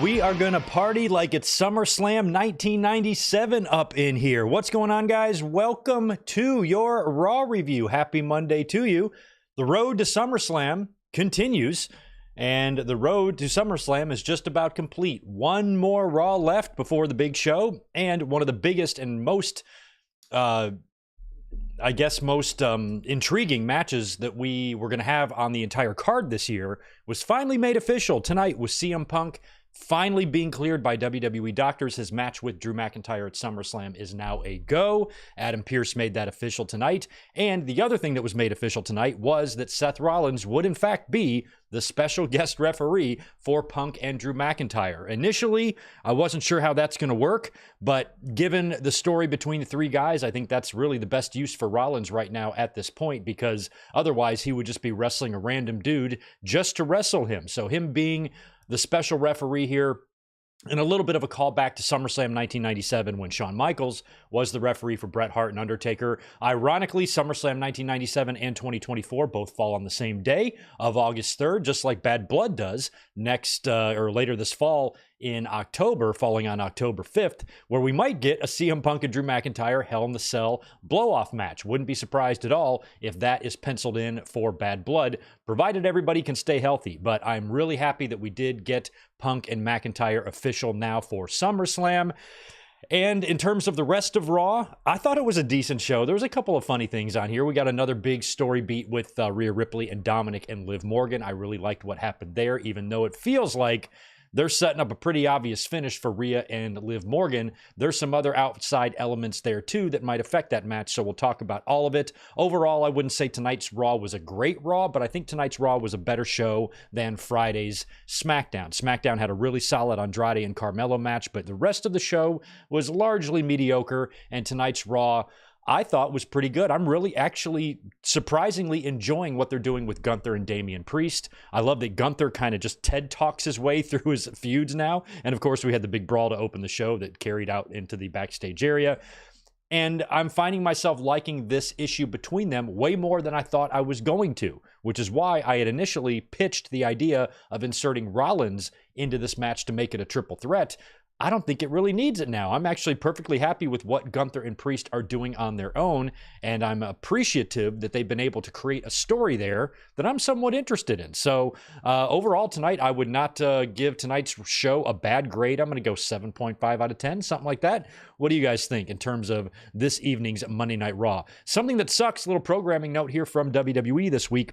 We are going to party like it's SummerSlam 1997 up in here. What's going on, guys? Welcome to your Raw review. Happy Monday to you. The road to SummerSlam continues, and the road to SummerSlam is just about complete. One more Raw left before the big show, and one of the biggest and most, intriguing matches that we were going to have on the entire card this year was finally made official tonight with CM Punk finally being cleared by WWE doctors. His match with Drew McIntyre at SummerSlam is now a go. Adam Pearce made that official tonight. And the other thing that was made official tonight was that Seth Rollins would in fact be the special guest referee for Punk and Drew McIntyre. Initially, I wasn't sure how that's going to work, but given the story between the three guys, I think that's really the best use for Rollins right now at this point, because otherwise he would just be wrestling a random dude just to wrestle him. So him being the special referee here, and a little bit of a callback to SummerSlam 1997 when Shawn Michaels was the referee for Bret Hart and Undertaker. Ironically, SummerSlam 1997 and 2024 both fall on the same day of August 3rd, just like Bad Blood does later this fall in October, falling on October 5th, where we might get a CM Punk and Drew McIntyre Hell in the Cell blow-off match. Wouldn't be surprised at all if that is penciled in for Bad Blood, provided everybody can stay healthy. But I'm really happy that we did get Punk and McIntyre official now for SummerSlam. And in terms of the rest of Raw, I thought it was a decent show. There was a couple of funny things on here. We got another big story beat with Rhea Ripley and Dominic and Liv Morgan. I really liked what happened there, even though it feels like they're setting up a pretty obvious finish for Rhea and Liv Morgan. There's some other outside elements there too that might affect that match, so we'll talk about all of it. Overall, I wouldn't say tonight's Raw was a great Raw, but I think tonight's Raw was a better show than Friday's SmackDown. SmackDown had a really solid Andrade and Carmelo match, but the rest of the show was largely mediocre, and tonight's Raw I thought was pretty good. I'm really actually surprisingly enjoying what they're doing with Gunther and Damian Priest. I love that Gunther kind of just TED Talks his way through his feuds now. And of course, we had the big brawl to open the show that carried out into the backstage area. And I'm finding myself liking this issue between them way more than I thought I was going to, which is why I had initially pitched the idea of inserting Rollins into this match to make it a triple threat. I don't think it really needs it now. I'm actually perfectly happy with what Gunther and Priest are doing on their own, and I'm appreciative that they've been able to create a story there that I'm somewhat interested in. So overall tonight, I would not give tonight's show a bad grade. I'm going to go 7.5 out of 10, something like that. What do you guys think in terms of this evening's Monday Night Raw? Something that sucks, a little programming note here from WWE this week.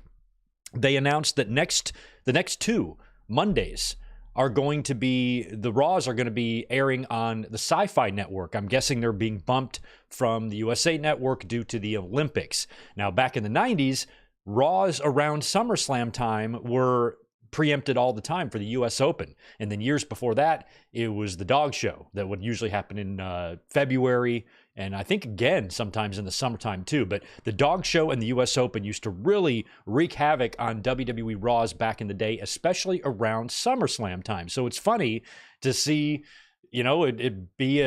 They announced that the next two Mondays are going to be, the Raws are going to be airing on the Sci-Fi Network. I'm guessing they're being bumped from the USA Network due to the Olympics. Now, back in the 90s, Raws around SummerSlam time were preempted all the time for the US Open. And then years before that, it was the dog show that would usually happen in February, and I think again sometimes in the summertime too. But the dog show and the US Open used to really wreak havoc on WWE Raws back in the day, especially around SummerSlam time. So it's funny to see, it be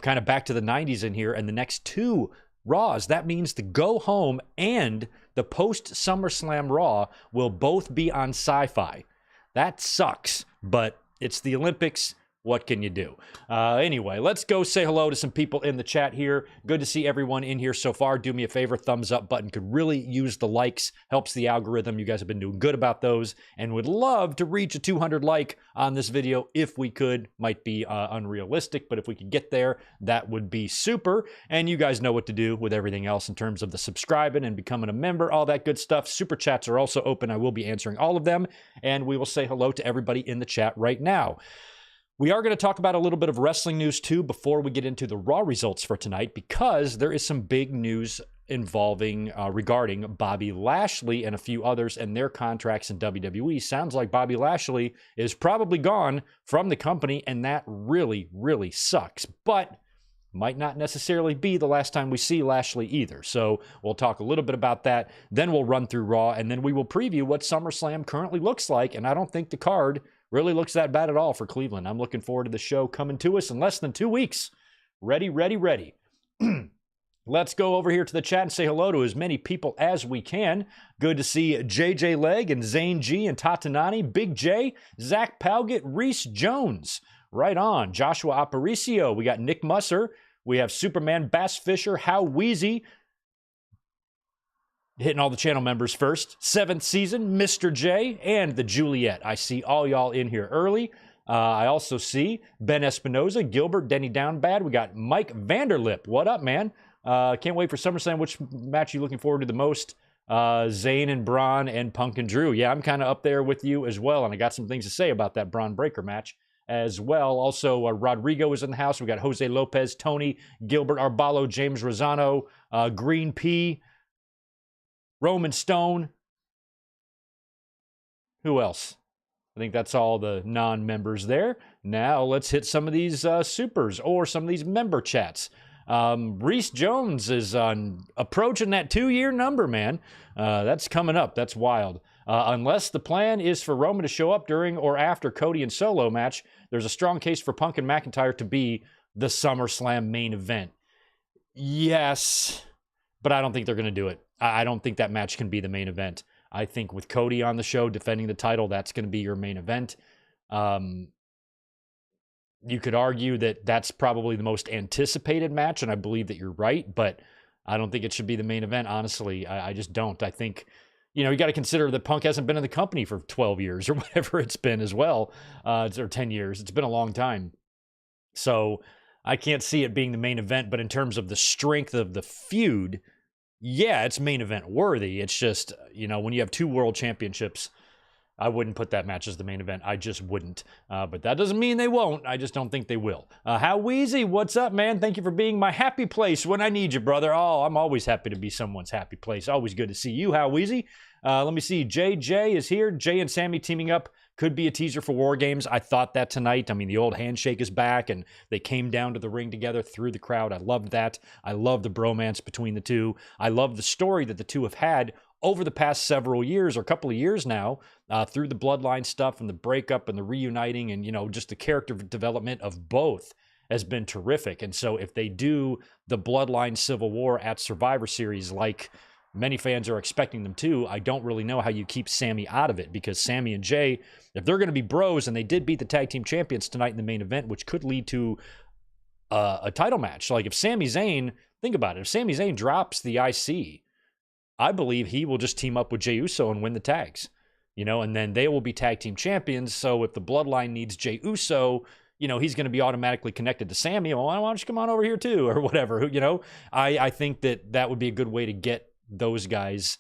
kind of back to the 90s in here, and the next two Raws, that means the go home and the post SummerSlam Raw will both be on Sci-Fi. That sucks, but it's the Olympics. What can you do? Anyway, let's go say hello to some people in the chat here. Good to see everyone in here so far. Do me a favor, thumbs up button could really use the likes. Helps the algorithm. You guys have been doing good about those, and would love to reach a 200 like on this video if we could. Might be unrealistic, but if we could get there, that would be super. And you guys know what to do with everything else in terms of the subscribing and becoming a member, all that good stuff. Super chats are also open. I will be answering all of them, and we will say hello to everybody in the chat right now. We are going to talk about a little bit of wrestling news too before we get into the Raw results for tonight, because there is some big news regarding Bobby Lashley and a few others and their contracts in WWE. Sounds like Bobby Lashley is probably gone from the company, and that really, really sucks. But might not necessarily be the last time we see Lashley either. So we'll talk a little bit about that. Then we'll run through Raw, and then we will preview what SummerSlam currently looks like. And I don't think the card really looks that bad at all for Cleveland. I'm looking forward to the show coming to us in less than 2 weeks. Ready, ready, ready. Let's go over here to the chat and say hello to as many people as we can. Good to see JJ Leg and Zane G and Tatanani, Big J, Zach Palgett, Reese Jones. Right on. Joshua Aparicio. We got Nick Musser. We have Superman, Bass Fisher, How Wheezy. Hitting all the channel members first. 7th season, Mr. J, and the Juliet. I see all y'all in here early. I also see Ben Espinoza, Gilbert, Denny Downbad. We got Mike Vanderlip. What up, man? Can't wait for SummerSlam. Which match are you looking forward to the most? Zayn and Braun and Punk and Drew. Yeah, I'm kind of up there with you as well, and I got some things to say about that Braun Breaker match as well. Also, Rodrigo is in the house. We got Jose Lopez, Tony, Gilbert Arbalo, James Rosano, Green P, Roman Stone. Who else? I think that's all the non-members there. Now let's hit some of these supers or some of these member chats. Reese Jones is approaching that 2-year number, man. That's coming up. That's wild. Unless the plan is for Roman to show up during or after Cody and Solo match, there's a strong case for Punk and McIntyre to be the SummerSlam main event. Yes, but I don't think they're going to do it. I don't think that match can be the main event. I think with Cody on the show defending the title, that's going to be your main event. You could argue that that's probably the most anticipated match, and I believe that you're right, but I don't think it should be the main event, honestly. I just don't. I think, you got to consider that Punk hasn't been in the company for 12 years or whatever it's been as well, or 10 years. It's been a long time. So I can't see it being the main event, but in terms of the strength of the feud, yeah, it's main event worthy. It's just, when you have 2 world championships, I wouldn't put that match as the main event. I just wouldn't. But that doesn't mean they won't. I just don't think they will. How Wheezy, what's up, man? Thank you for being my happy place when I need you, brother. Oh, I'm always happy to be someone's happy place. Always good to see you, How Wheezy. Let me see. JJ is here. Jay and Sammy teaming up. Could be a teaser for War Games. I thought that tonight. I mean, the old handshake is back, and they came down to the ring together through the crowd. I loved that. I love the bromance between the two. I love the story that the two have had over the past several years, or a couple of years now, through the bloodline stuff and the breakup and the reuniting and, just the character development of both has been terrific. And so if they do the bloodline civil war at Survivor Series like many fans are expecting them to, I don't really know how you keep Sammy out of it, because Sammy and Jay, if they're going to be bros, and they did beat the tag team champions tonight in the main event, which could lead to a title match. Like if Sami Zayn, think about it, if Sami Zayn drops the IC, I believe he will just team up with Jey Uso and win the tags, and then they will be tag team champions. So if the bloodline needs Jey Uso, he's going to be automatically connected to Sammy. Well, why don't you come on over here too, or whatever, I think that would be a good way to get those guys,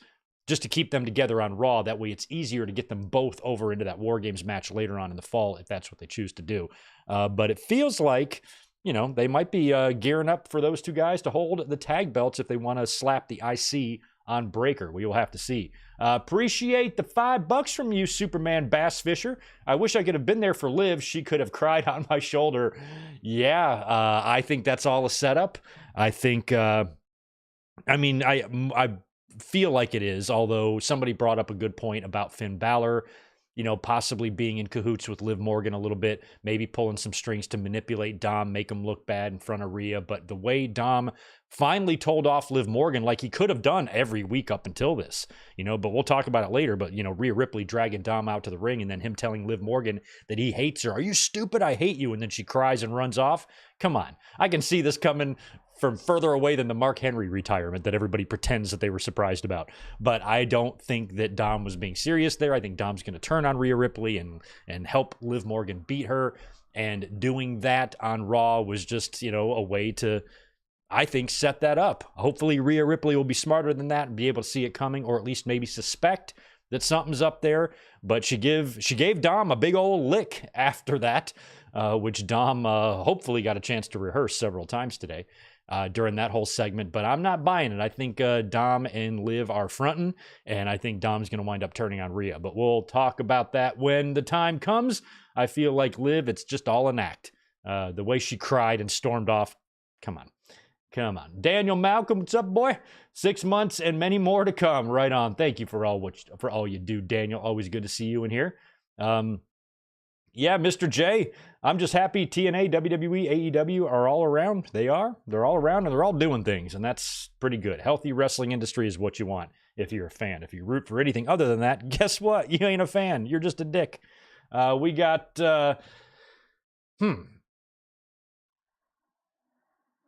just to keep them together on Raw. That way it's easier to get them both over into that War Games match later on in the fall, if that's what they choose to do. But it feels like, they might be gearing up for those two guys to hold the tag belts if they want to slap the IC on Breaker. We will have to see. Appreciate the $5 from you, Superman Bass Fisher. I wish I could have been there for Liv. She could have cried on my shoulder. Yeah, I think that's all a setup. I think, I feel like it is, although somebody brought up a good point about Finn Balor, possibly being in cahoots with Liv Morgan a little bit, maybe pulling some strings to manipulate Dom, make him look bad in front of Rhea. But the way Dom finally told off Liv Morgan, like he could have done every week up until this, but we'll talk about it later. But, Rhea Ripley dragging Dom out to the ring and then him telling Liv Morgan that he hates her. Are you stupid? I hate you. And then she cries and runs off. Come on. I can see this coming from further away than the Mark Henry retirement that everybody pretends that they were surprised about. But I don't think that Dom was being serious there. I think Dom's going to turn on Rhea Ripley and help Liv Morgan beat her. And doing that on Raw was just, a way to, I think, set that up. Hopefully Rhea Ripley will be smarter than that and be able to see it coming, or at least maybe suspect that something's up there. But she gave Dom a big old lick after that, which Dom hopefully got a chance to rehearse several times today. During that whole segment, but I'm not buying it. I think Dom and Liv are fronting, and I think Dom's going to wind up turning on Rhea, but we'll talk about that when the time comes. I feel like Liv, it's just all an act. The way she cried and stormed off, come on. Daniel Malcolm, what's up, boy? 6 months and many more to come. Right on. Thank you for all you do, Daniel. Always good to see you in here. Yeah, Mr. J, I'm just happy TNA, WWE, AEW are all around. They are. They're all around and they're all doing things, and that's pretty good. Healthy wrestling industry is what you want if you're a fan. If you root for anything other than that, guess what? You ain't a fan. You're just a dick. We got,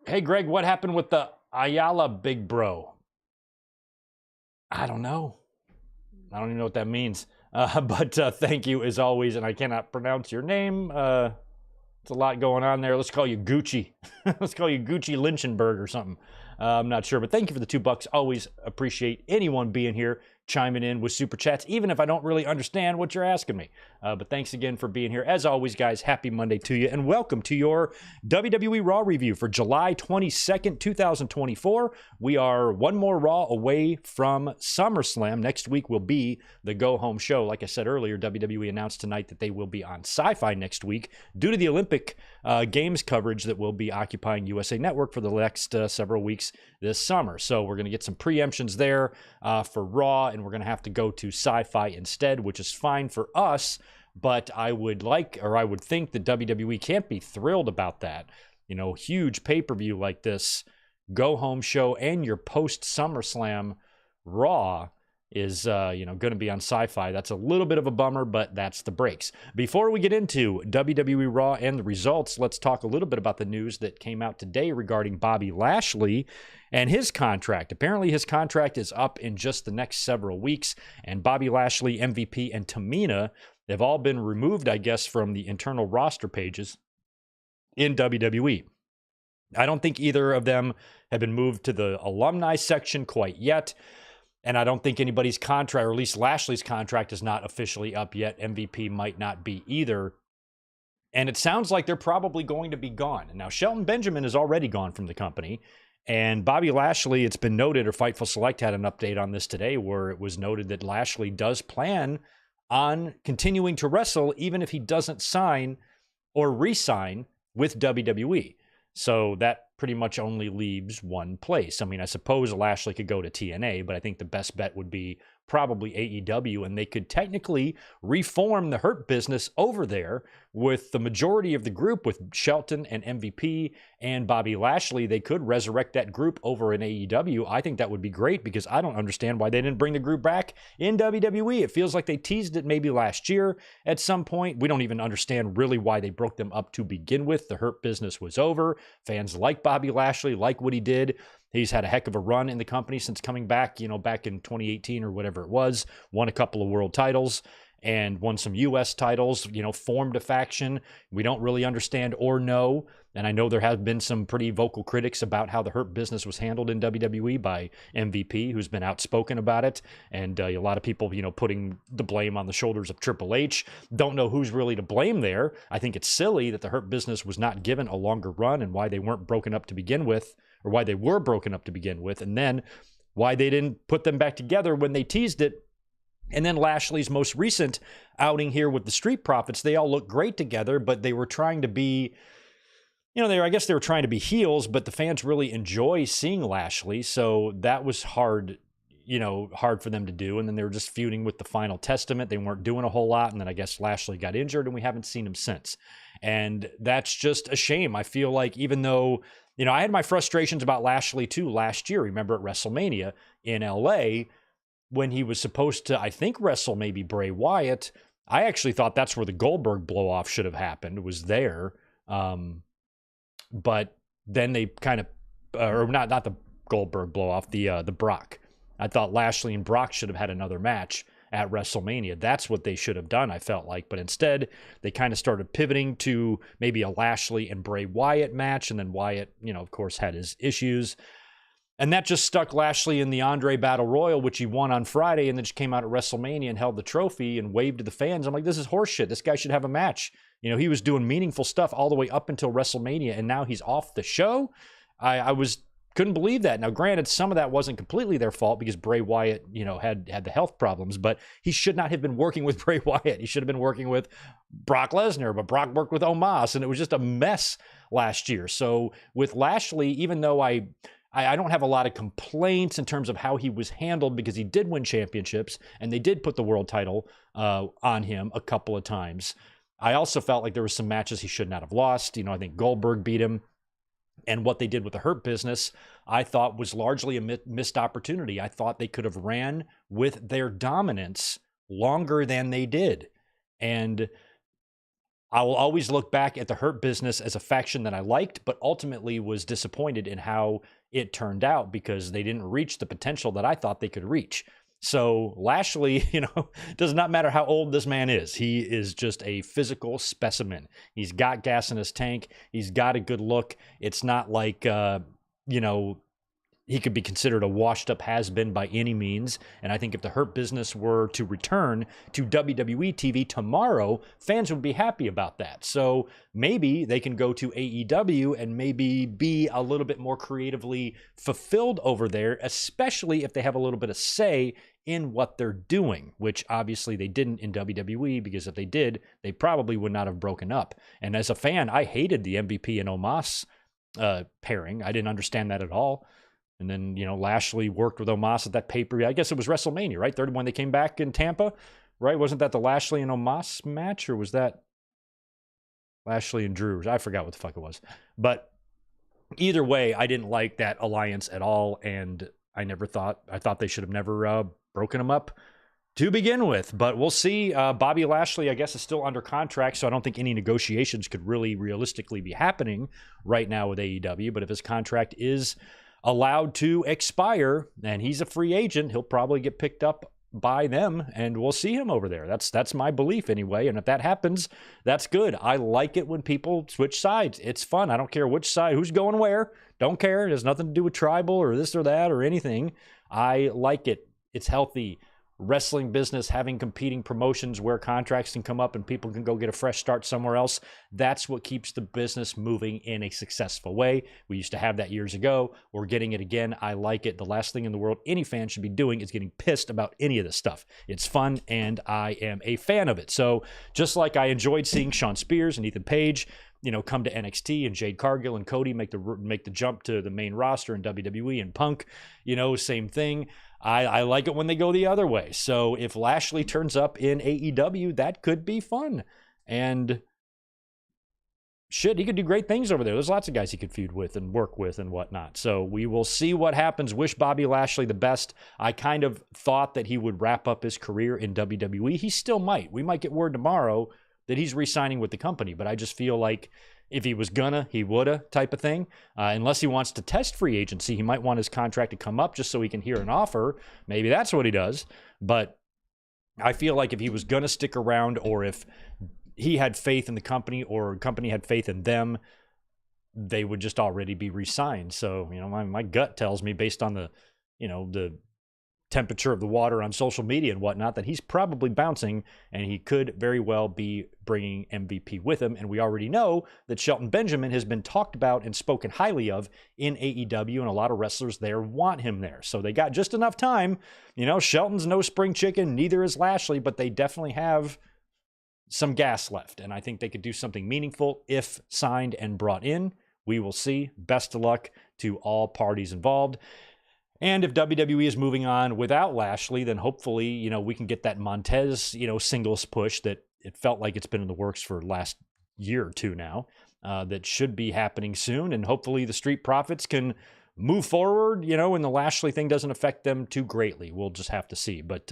Hey, Greg, what happened with the Ayala Big Bro? I don't know. I don't even know what that means. But thank you as always, and I cannot pronounce your name. It's a lot going on there. Let's call you Gucci. Let's call you Gucci Lynchenberg or something. I'm not sure, but thank you for the $2. Always appreciate anyone being here, chiming in with super chats, even if I don't really understand what you're asking me. But thanks again for being here. As always, guys, happy Monday to you, and welcome to your WWE Raw review for July 22nd, 2024. We are one more Raw away from SummerSlam. Next week will be the go-home show. Like I said earlier, WWE announced tonight that they will be on Sci-Fi next week due to the Olympic Games coverage that will be occupying USA Network for the next several weeks this summer. So we're going to get some preemptions there for Raw, and we're going to have to go to Sci-Fi instead, which is fine for us, but I would think that WWE can't be thrilled about that. You know, huge pay-per-view like this, go-home show, and your post-SummerSlam Raw is going to be on Sci-Fi. That's a little bit of a bummer, but that's the breaks. Before we get into WWE Raw and the results, let's talk a little bit about the news that came out today regarding Bobby Lashley and his contract. Apparently his contract is up in just the next several weeks, and Bobby Lashley, MVP, and Tamina, they've all been removed, I guess, from the internal roster pages in WWE. I don't think either of them have been moved to the alumni section quite yet. And I don't think anybody's contract, or at least Lashley's contract, is not officially up yet. MVP might not be either. And it sounds like they're probably going to be gone. Now, Shelton Benjamin is already gone from the company. And Bobby Lashley, it's been noted, or Fightful Select had an update on this today, where it was noted that Lashley does plan on continuing to wrestle, even if he doesn't sign or re-sign with WWE. So that pretty much only leaves one place. I mean, I suppose Lashley could go to TNA, but I think the best bet would be probably AEW, and they could technically reform the Hurt Business over there with the majority of the group, with Shelton and MVP and Bobby Lashley. They could resurrect that group over in AEW. I think that would be great, because I don't understand why they didn't bring the group back in WWE. It feels like they teased it maybe last year at some point. We don't even understand really why they broke them up to begin with. The Hurt Business was over. Fans like Bobby Lashley, like what he did. He's had a heck of a run in the company since coming back, back in 2018 or whatever it was. Won a couple of world titles and won some U.S. titles, formed a faction we don't really understand or know. And I know there have been some pretty vocal critics about how the Hurt Business was handled in WWE by MVP, who's been outspoken about it. And a lot of people, putting the blame on the shoulders of Triple H. Don't know who's really to blame there. I think it's silly that the Hurt Business was not given a longer run, and why they weren't broken up to begin with, or why they were broken up to begin with, and then why they didn't put them back together when they teased it. And then Lashley's most recent outing here with the Street Profits, they all look great together, but they were trying to be, I guess they were trying to be heels, but the fans really enjoy seeing Lashley, so that was hard for them to do. And then they were just feuding with the Final Testament. They weren't doing a whole lot, and then I guess Lashley got injured, and we haven't seen him since. And that's just a shame. I feel like, even though I had my frustrations about Lashley too last year. Remember at WrestleMania in LA when he was supposed to, I think, wrestle maybe Bray Wyatt. I actually thought that's where the Goldberg blow-off should have happened, was there. But then they kind of, or not the Goldberg blow-off, the Brock. I thought Lashley and Brock should have had another match at WrestleMania. That's what they should have done, I felt like. But instead, they kind of started pivoting to maybe a Lashley and Bray Wyatt match. And then Wyatt, of course, had his issues. And that just stuck Lashley in the Andre Battle Royal, which he won on Friday, and then just came out at WrestleMania and held the trophy and waved to the fans. I'm like, this is horseshit. This guy should have a match. He was doing meaningful stuff all the way up until WrestleMania, and now he's off the show. I couldn't believe that. Now, granted, some of that wasn't completely their fault, because Bray Wyatt, had the health problems, but he should not have been working with Bray Wyatt. He should have been working with Brock Lesnar, but Brock worked with Omos, and it was just a mess last year. So with Lashley, even though I don't have a lot of complaints in terms of how he was handled, because he did win championships and they did put the world title on him a couple of times. I also felt like there were some matches he should not have lost. I think Goldberg beat him. And what they did with the Hurt Business, I thought was largely a missed opportunity. I thought they could have ran with their dominance longer than they did. And I will always look back at the Hurt Business as a faction that I liked, but ultimately was disappointed in how it turned out because they didn't reach the potential that I thought they could reach. So Lashley, does not matter how old this man is. He is just a physical specimen. He's got gas in his tank. He's got a good look. It's not like, he could be considered a washed-up has-been by any means. And I think if the Hurt Business were to return to WWE TV tomorrow, fans would be happy about that. So maybe they can go to AEW and maybe be a little bit more creatively fulfilled over there, especially if they have a little bit of say in what they're doing, which obviously they didn't in WWE, because if they did, they probably would not have broken up. And as a fan, I hated the MVP and Omos pairing. I didn't understand that at all. And then, Lashley worked with Omos at that pay-per-view. I guess it was WrestleMania, right? Third when they came back in Tampa, right? Wasn't that the Lashley and Omos match, or was that Lashley and Drew? I forgot what the fuck it was. But either way, I didn't like that alliance at all, and I thought they should have never broken them up to begin with. But we'll see. Bobby Lashley, I guess, is still under contract, so I don't think any negotiations could really realistically be happening right now with AEW. But if his contract is allowed to expire and he's a free agent, he'll probably get picked up by them and we'll see him over there. That's my belief anyway. And if that happens, that's good. I like it when people switch sides. It's fun. I don't care which side, who's going where. Don't care. It has nothing to do with tribal or this or that or anything. I like it. It's healthy. Wrestling business, having competing promotions where contracts can come up and people can go get a fresh start somewhere else. That's what keeps the business moving in a successful way. We used to have that years ago. We're getting it again. I like it. The last thing in the world any fan should be doing is getting pissed about any of this stuff. It's fun, and I am a fan of it. So just like I enjoyed seeing Shawn Spears and Ethan Page, come to NXT, and Jade Cargill and Cody make the jump to the main roster in WWE, and Punk, same thing. I like it when they go the other way. So if Lashley turns up in AEW, that could be fun. And shit, he could do great things over there. There's lots of guys he could feud with and work with and whatnot. So we will see what happens. Wish Bobby Lashley the best. I kind of thought that he would wrap up his career in WWE. He still might. We might get word tomorrow that he's re-signing with the company. But I just feel like if he was gonna, he woulda type of thing. Unless he wants to test free agency, he might want his contract to come up just so he can hear an offer. Maybe that's what he does. But I feel like if he was gonna stick around, or if he had faith in the company or the company had faith in them, they would just already be re-signed. So, my gut tells me, based on the temperature of the water on social media and whatnot, that he's probably bouncing, and he could very well be bringing MVP with him. And we already know that Shelton Benjamin has been talked about and spoken highly of in AEW, and a lot of wrestlers there want him there. So they got just enough time. Shelton's no spring chicken, neither is Lashley, but they definitely have some gas left, and I think they could do something meaningful if signed and brought in. We will see. Best of luck to all parties involved. And if WWE is moving on without Lashley, then hopefully, we can get that Montez, singles push that it felt like it's been in the works for the last year or two now. That should be happening soon. And hopefully the Street Profits can move forward, and the Lashley thing doesn't affect them too greatly. We'll just have to see. But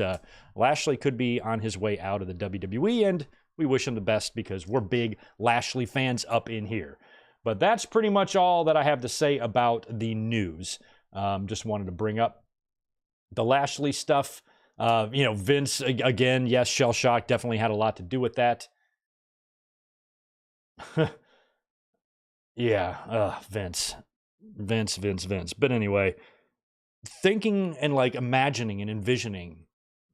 Lashley could be on his way out of the WWE, and we wish him the best because we're big Lashley fans up in here. But that's pretty much all that I have to say about the news. Just wanted to bring up the Lashley stuff. Vince, again, yes, shell shock definitely had a lot to do with that. Yeah, Vince. But anyway, thinking and imagining and envisioning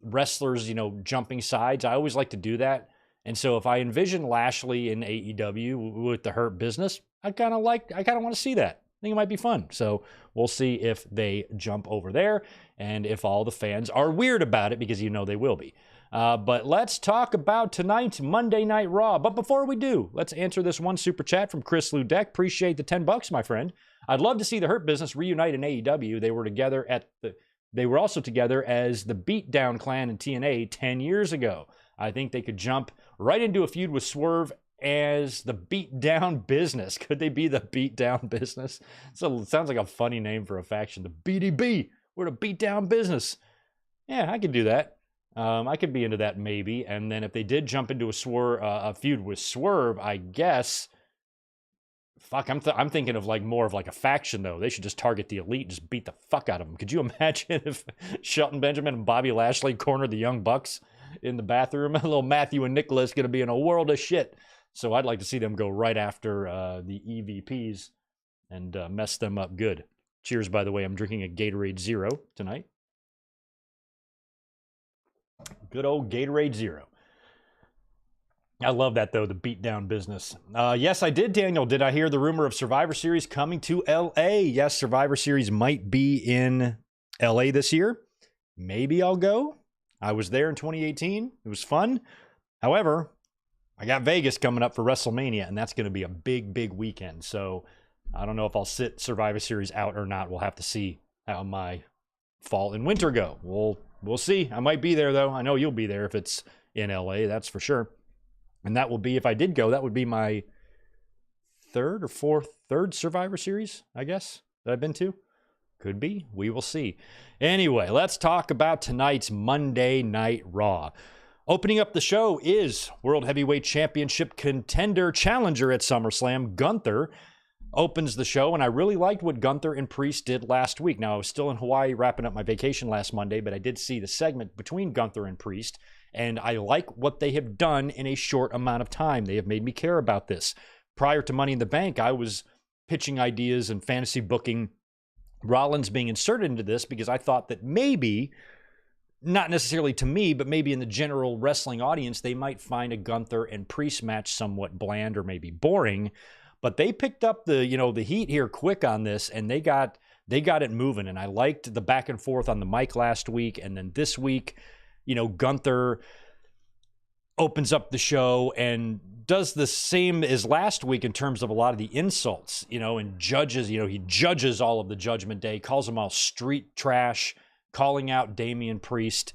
wrestlers, jumping sides, I always like to do that. And so if I envision Lashley in AEW with the Hurt Business, I kind of want to see that. I think it might be fun. So we'll see if they jump over there and if all the fans are weird about it, because they will be. But let's talk about tonight's Monday Night Raw. But before we do, let's answer this one super chat from Chris Ludeck. Appreciate the $10, my friend. I'd love to see the Hurt Business reunite in AEW. They were also together as the Beatdown Clan in TNA 10 years ago. I think they could jump right into a feud with Swerve as the Beatdown Business. Could they be the Beatdown Business? So it sounds like a funny name for a faction. The BDB. We're the Beatdown Business. Yeah, I could do that. I could be into that maybe. And then if they did jump into a feud with Swerve, I guess. Fuck, I'm thinking of more of a faction though. They should just target the Elite and just beat the fuck out of them. Could you imagine if Shelton Benjamin and Bobby Lashley cornered the Young Bucks in the bathroom? Little Matthew and Nicholas going to be in a world of shit. So I'd like to see them go right after the EVPs and mess them up good. Cheers, by the way. I'm drinking a Gatorade Zero tonight. Good old Gatorade Zero. I love that, though, the Beatdown Business. Yes, I did, Daniel. Did I hear the rumor of Survivor Series coming to L.A.? Yes, Survivor Series might be in L.A. this year. Maybe I'll go. I was there in 2018. It was fun. However, I got Vegas coming up for WrestleMania, and that's going to be a big, big weekend. So I don't know if I'll sit Survivor Series out or not. We'll have to see how my fall and winter go. We'll see. I might be there, though. I know you'll be there if it's in L.A., that's for sure. And that will be, if I did go, that would be my third Survivor Series, I guess, that I've been to. Could be. We will see. Anyway, let's talk about tonight's Monday Night Raw. Opening up the show is World Heavyweight Championship contender challenger at SummerSlam, Gunther, opens the show, and I really liked what Gunther and Priest did last week. Now, I was still in Hawaii wrapping up my vacation last Monday, but I did see the segment between Gunther and Priest, and I like what they have done in a short amount of time. They have made me care about this. Prior to Money in the Bank, I was pitching ideas and fantasy booking Rollins being inserted into this because I thought that maybe, not necessarily to me, but maybe in the general wrestling audience, they might find a Gunther and Priest match somewhat bland or maybe boring. But they picked up the heat here quick on this, and they got it moving. And I liked the back and forth on the mic last week, and then this week, Gunther opens up the show and does the same as last week in terms of a lot of the insults, and judges, he judges all of the Judgment Day, calls them all street trash, calling out Damian Priest.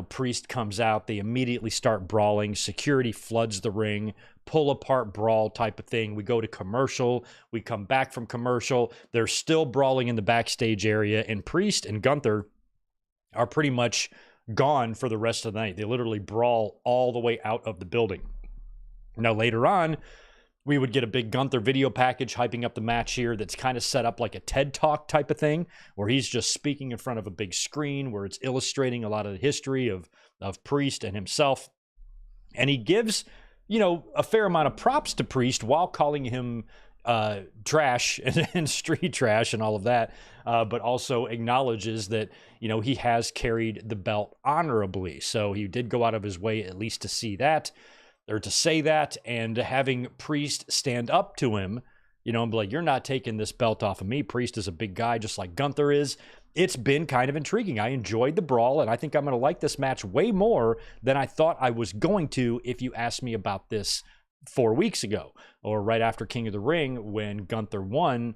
Priest comes out, they immediately start brawling, security floods the ring, pull apart brawl type of thing. We go to commercial, we come back from commercial, they're still brawling in the backstage area, and Priest and Gunther are pretty much gone for the rest of the night. They literally brawl all the way out of the building. Now later on, we would get a big Gunther video package hyping up the match here that's kind of set up like a TED Talk type of thing, where he's just speaking in front of a big screen, where it's illustrating a lot of the history of Priest and himself. And he gives, a fair amount of props to Priest while calling him trash and street trash and all of that, but also acknowledges that, he has carried the belt honorably. So he did go out of his way at least to see that, or to say that, and having Priest stand up to him, and be like, you're not taking this belt off of me. Priest is a big guy just like Gunther is. It's been kind of intriguing. I enjoyed the brawl, and I think I'm going to like this match way more than I thought I was going to if you asked me about this 4 weeks ago, or right after King of the Ring when Gunther won.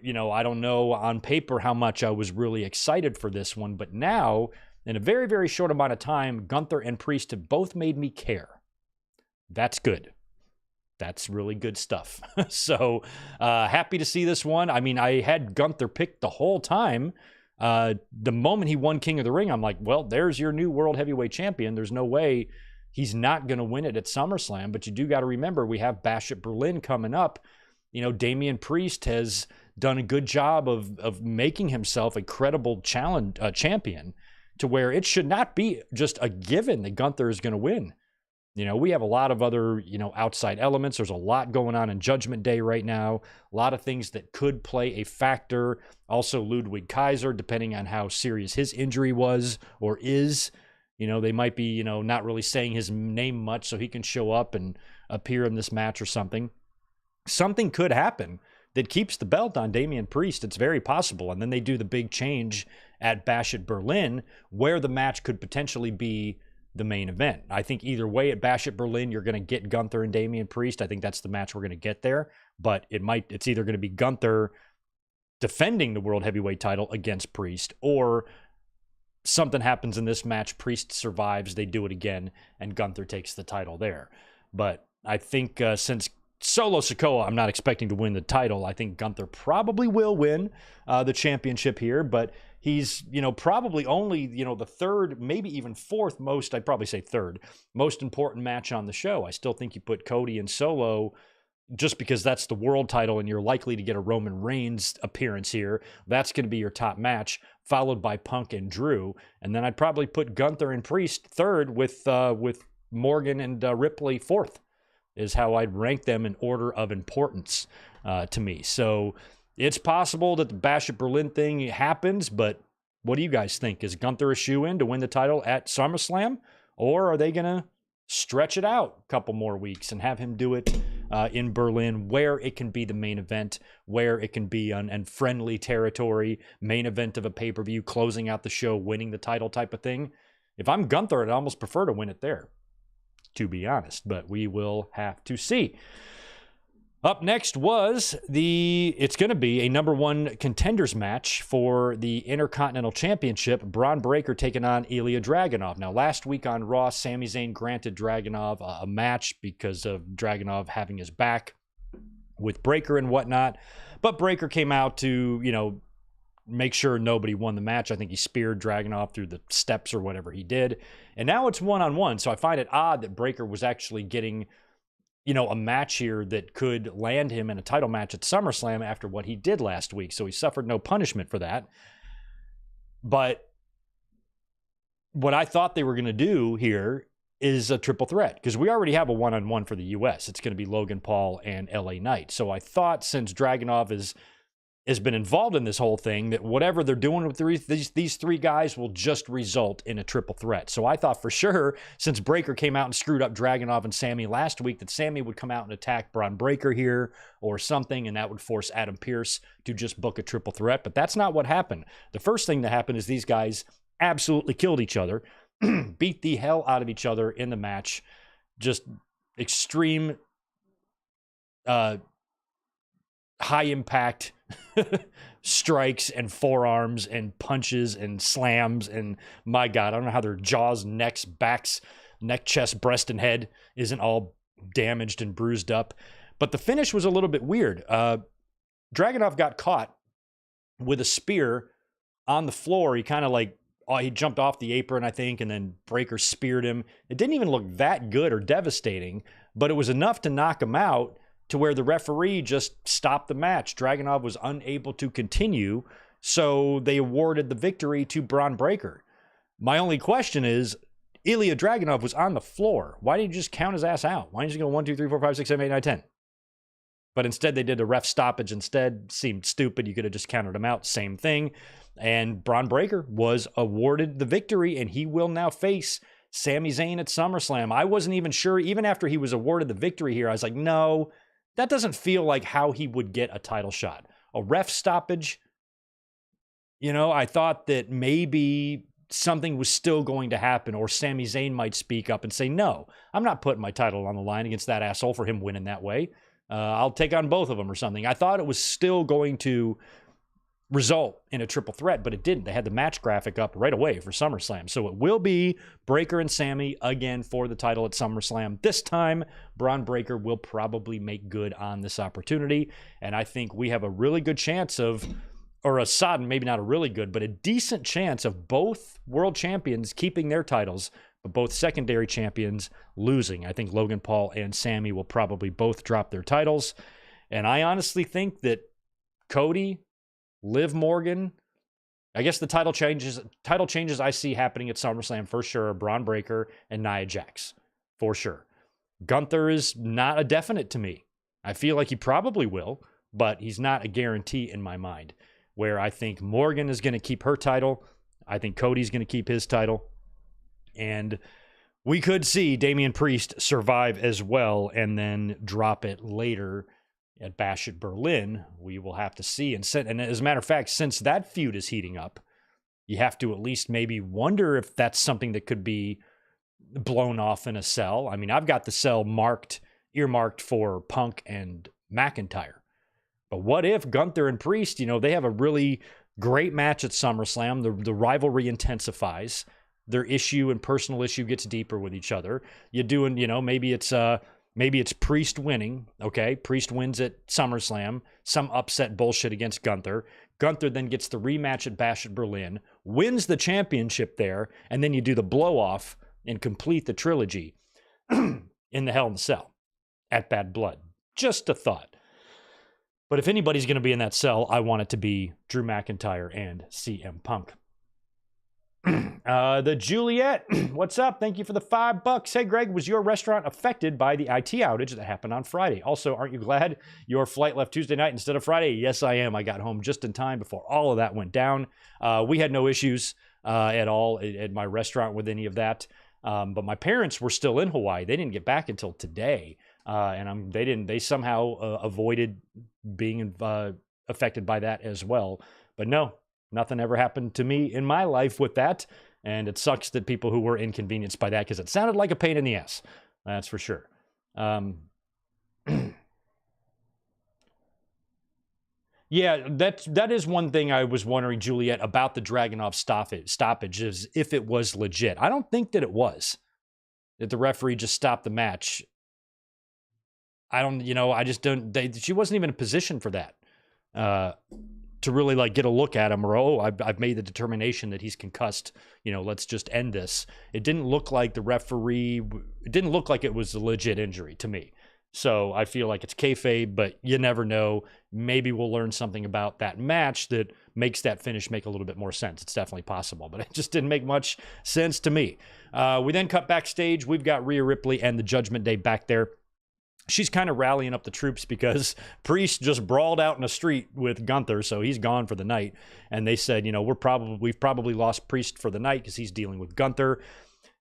I don't know on paper how much I was really excited for this one, but now, in a very, very short amount of time, Gunther and Priest have both made me care. That's good. That's really good stuff. So happy to see this one. I mean, I had Gunther picked the whole time. The moment he won King of the Ring, I'm like, well, there's your new World Heavyweight Champion. There's no way he's not going to win it at SummerSlam. But you do got to remember, we have Bash at Berlin coming up. Damian Priest has done a good job of making himself a credible champion, to where it should not be just a given that Gunther is going to win. We have a lot of other, outside elements. There's a lot going on in Judgment Day right now. A lot of things that could play a factor. Also, Ludwig Kaiser, depending on how serious his injury was or is. They might be, not really saying his name much so he can show up and appear in this match or something. Something could happen that keeps the belt on Damian Priest. It's very possible. And then they do the big change at Bash at Berlin, where the match could potentially be the main event. I think either way at Bash at Berlin, you're going to get Gunther and Damian Priest. I think that's the match we're going to get there. But it's either going to be Gunther defending the World Heavyweight title against Priest, or something happens in this match, Priest survives, they do it again, and Gunther takes the title there. But I think since Solo Sikoa, I'm not expecting to win the title. I think Gunther probably will win the championship here, but he's, probably only, the third, maybe even fourth most, I'd probably say third, most important match on the show. I still think you put Cody and Solo just because that's the world title and you're likely to get a Roman Reigns appearance here. That's going to be your top match, followed by Punk and Drew. And then I'd probably put Gunther and Priest third with Morgan and Ripley fourth, is how I'd rank them in order of importance to me. So it's possible that the Bash at Berlin thing happens, but what do you guys think? Is Gunther a shoo-in to win the title at SummerSlam? Or are they going to stretch it out a couple more weeks and have him do it in Berlin, where it can be the main event, where it can be on friendly territory, main event of a pay-per-view, closing out the show, winning the title type of thing? If I'm Gunther, I'd almost prefer to win it there, to be honest, but we will have to see. Up next was it's going to be a number one contenders match for the Intercontinental Championship. Braun Breaker taking on Ilya Dragunov. Now, last week on Raw, Sami Zayn granted Dragunov a match because of Dragunov having his back with Breaker and whatnot. But Breaker came out to, make sure nobody won the match. I think he speared Dragunov through the steps or whatever he did. And now it's one-on-one. So I find it odd that Breaker was actually getting a match here that could land him in a title match at SummerSlam after what he did last week. So he suffered no punishment for that. But what I thought they were going to do here is a triple threat, because we already have a one-on-one for the U.S. It's going to be Logan Paul and L.A. Knight. So I thought, since Dragunov has been involved in this whole thing, that whatever they're doing with these three guys will just result in a triple threat. So I thought for sure, since Breaker came out and screwed up Dragunov and Sami last week, that Sami would come out and attack Braun Breaker here or something, and that would force Adam Pearce to just book a triple threat. But that's not what happened. The first thing that happened is these guys absolutely killed each other, beat the hell out of each other in the match. Just extreme high impact strikes and forearms and punches and slams, and my God, I don't know how their jaws, necks, backs, neck, chest, breast, and head isn't all damaged and bruised up. But the finish was a little bit weird. Dragunov got caught with a spear on the floor. He kind of he jumped off the apron, I think, and then Breaker speared him. It didn't even look that good or devastating, but it was enough to knock him out, to where the referee just stopped the match. Dragunov was unable to continue, so they awarded the victory to Braun Breaker. My only question is, Ilya Dragunov was on the floor. Why didn't you just count his ass out? Why didn't you go 1, 2, 3, 4, 5, 6, 7, 8, 9, 10? But instead they did a ref stoppage instead. Seemed stupid. You could have just counted him out. Same thing. And Braun Breaker was awarded the victory, and he will now face Sami Zayn at SummerSlam. I wasn't even sure, even after he was awarded the victory here, I was like, no, that doesn't feel like how he would get a title shot. A ref stoppage, I thought that maybe something was still going to happen, or Sami Zayn might speak up and say, no, I'm not putting my title on the line against that asshole for him winning that way. I'll take on both of them or something. I thought it was still going to result in a triple threat, but it didn't. They had the match graphic up right away for SummerSlam. So it will be Breaker and Sami again for the title at SummerSlam. This time, Braun Breaker will probably make good on this opportunity, and I think we have a really good chance of, or a sodden, maybe not a really good, but a decent chance of both world champions keeping their titles, but both secondary champions losing. I think Logan Paul and Sami will probably both drop their titles, and I honestly think that Cody, Liv Morgan, I guess the title changes I see happening at SummerSlam for sure are Braun Breaker and Nia Jax, for sure. Gunther is not a definite to me. I feel like he probably will, but he's not a guarantee in my mind, where I think Morgan is going to keep her title. I think Cody's going to keep his title. And we could see Damian Priest survive as well and then drop it later at Bash at Berlin. We will have to see. And as a matter of fact, since that feud is heating up, you have to at least maybe wonder if that's something that could be blown off in a cell. I mean, I've got the cell earmarked for Punk and McIntyre. But what if Gunther and Priest, they have a really Great match at SummerSlam. The rivalry intensifies. Their issue and personal issue gets deeper with each other. You're doing, maybe it's Priest winning. Okay, Priest wins at SummerSlam. Some upset bullshit against Gunther. Gunther then gets the rematch at Bash at Berlin, wins the championship there, and then you do the blow-off and complete the trilogy in the Hell in the Cell at Bad Blood. Just a thought. But if anybody's going to be in that cell, I want it to be Drew McIntyre and CM Punk. The Juliet, what's up? Thank you for the $5. Hey, Greg, was your restaurant affected by the IT outage that happened on Friday? Also, aren't you glad your flight left Tuesday night instead of Friday? Yes, I am. I got home just in time before all of that went down. We had no issues at all at my restaurant with any of that. But my parents were still in Hawaii. They didn't get back until today. They somehow avoided being affected by that as well. But no, nothing ever happened to me in my life with that. And it sucks that people who were inconvenienced by that, because it sounded like a pain in the ass. That's for sure. Yeah, that is one thing I was wondering, Juliet, about the Dragunov stoppage, is if it was legit. I don't think that it was. That the referee just stopped the match. I just don't, she wasn't even in a position for that. To really get a look at him, or, I've made the determination that he's concussed, let's just end this. It didn't look like it didn't look like it was a legit injury to me. So I feel like it's kayfabe, but you never know. Maybe we'll learn something about that match that makes that finish make a little bit more sense. It's definitely possible, but it just didn't make much sense to me. We then cut backstage. We've got Rhea Ripley and the Judgment Day back there. She's kind of rallying up the troops because Priest just brawled out in the street with Gunther, so he's gone for the night. And they said, we've probably lost Priest for the night because he's dealing with Gunther.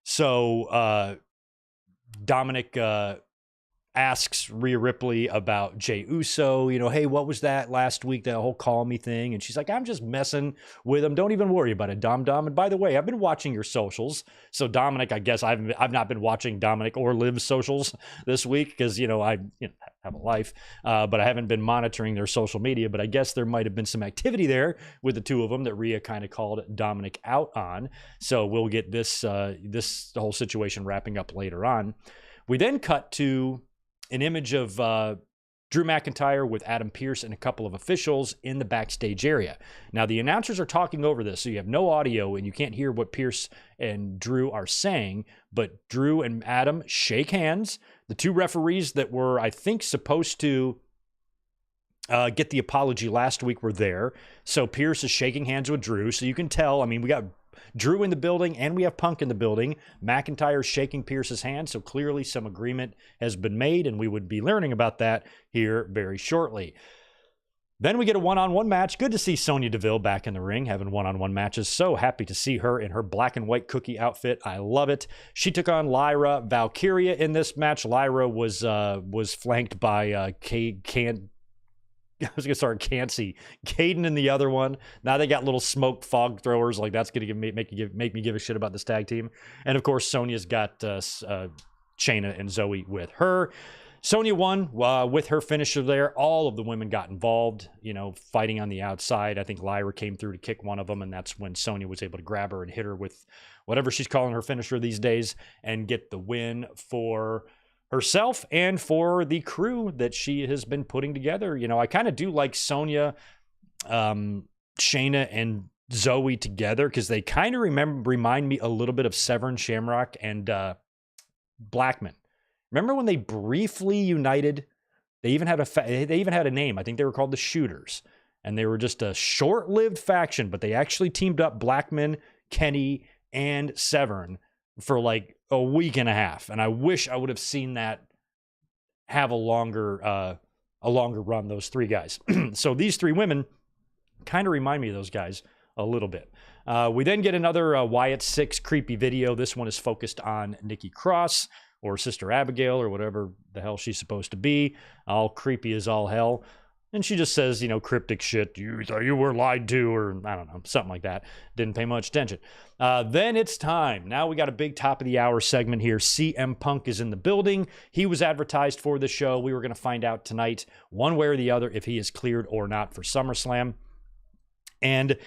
So Dominic asks Rhea Ripley about Jey Uso, hey, what was that last week, that whole call me thing? And she's like, I'm just messing with him. Don't even worry about it, Dom. And by the way, I've been watching your socials. So Dominic, I guess I've not been watching Dominic or Liv's socials this week because, I have a life, but I haven't been monitoring their social media. But I guess there might have been some activity there with the two of them that Rhea kind of called Dominic out on. So we'll get this whole situation wrapping up later on. We then cut to an image of Drew McIntyre with Adam Pearce and a couple of officials in the backstage area. Now, the announcers are talking over this, so you have no audio and you can't hear what Pearce and Drew are saying, but Drew and Adam shake hands. The two referees that were, I think, supposed to get the apology last week were there. So Pearce is shaking hands with Drew, so you can tell, we got Drew in the building and we have Punk in the building. McIntyre shaking Pearce's hand, so clearly some agreement has been made, and we would be learning about that here very shortly. Then we get a one-on-one match. Good to see Sonya Deville back in the ring, having one-on-one matches. So happy to see her in her black and white cookie outfit. I love it. She took on Lyra Valkyria in this match. Lyra was flanked by Cansey, Caden in the other one. Now they got little smoke fog throwers. That's going to make me give a shit about this tag team. And of course, Sonya's got Shayna and Zoe with her. Sonya won with her finisher there. All of the women got involved, fighting on the outside. I think Lyra came through to kick one of them, and that's when Sonya was able to grab her and hit her with whatever she's calling her finisher these days and get the win for herself and for the crew that she has been putting together. I kind of do like Sonya, Shayna, and Zoe together because they kind of remind me a little bit of Severn Shamrock and Blackman. Remember when they briefly united? They even had a name. I think they were called the Shooters, and they were just a short-lived faction. But they actually teamed up Blackman, Kenny, and Severn for a week and a half. And I wish I would have seen that have a longer run. Those three guys. So these three women kind of remind me of those guys a little bit. We then get another Wyatt 6 creepy video. This one is focused on Nikki Cross, or Sister Abigail, or whatever the hell she's supposed to be. All creepy as all hell. And she just says, cryptic shit. You thought you were lied to, or I don't know, something like that. Didn't pay much attention. Then it's time. Now we got a big top of the hour segment here. CM Punk is in the building. He was advertised for the show. We were going to find out tonight, one way or the other, if he is cleared or not for SummerSlam. And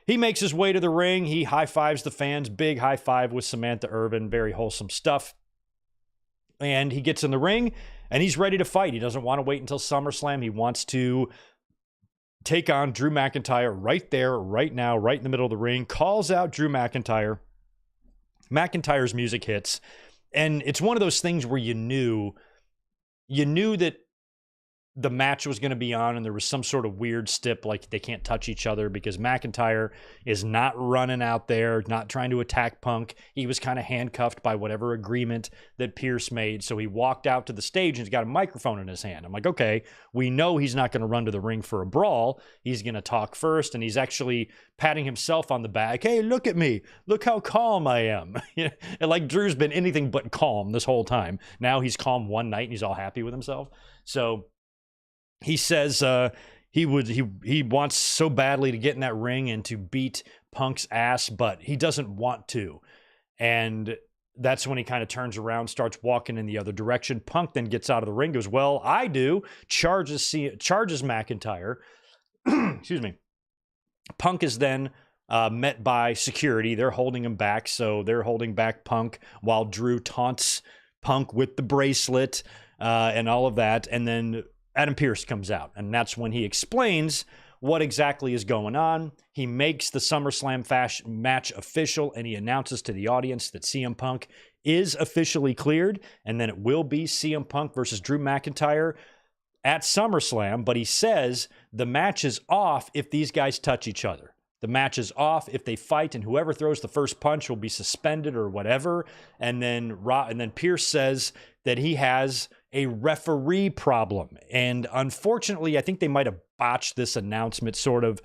he makes his way to the ring. He high-fives the fans. Big high five with Samantha Irvin. Very wholesome stuff. And he gets in the ring, and he's ready to fight. He doesn't want to wait until SummerSlam. He wants to take on Drew McIntyre right there, right now, right in the middle of the ring. Calls out Drew McIntyre. McIntyre's music hits. And it's one of those things where you knew that the match was going to be on, and there was some sort of weird stip, like they can't touch each other, because McIntyre is not running out there, not trying to attack Punk. He was kind of handcuffed by whatever agreement that Pierce made. So he walked out to the stage and he's got a microphone in his hand. I'm like, okay, we know he's not going to run to the ring for a brawl. He's going to talk first, and he's actually patting himself on the back. Hey, look at me. Look how calm I am. And like Drew's been anything but calm this whole time. Now he's calm one night and he's all happy with himself. So he says he wants so badly to get in that ring and to beat Punk's ass, but he doesn't want to. And that's when he kind of turns around, starts walking in the other direction. Punk then gets out of the ring, goes, well, I do, charges McIntyre. Excuse me. Punk is then met by security. They're holding him back, so they're holding back Punk while Drew taunts Punk with the bracelet and all of that. And then Adam Pearce comes out, and that's when he explains what exactly is going on. He makes the SummerSlam match official, and he announces to the audience that CM Punk is officially cleared, and then it will be CM Punk versus Drew McIntyre at SummerSlam, but he says the match is off if these guys touch each other. The match is off if they fight, and whoever throws the first punch will be suspended or whatever. And then Pearce says that he has a referee problem. And unfortunately, I think they might have botched this announcement, sort of.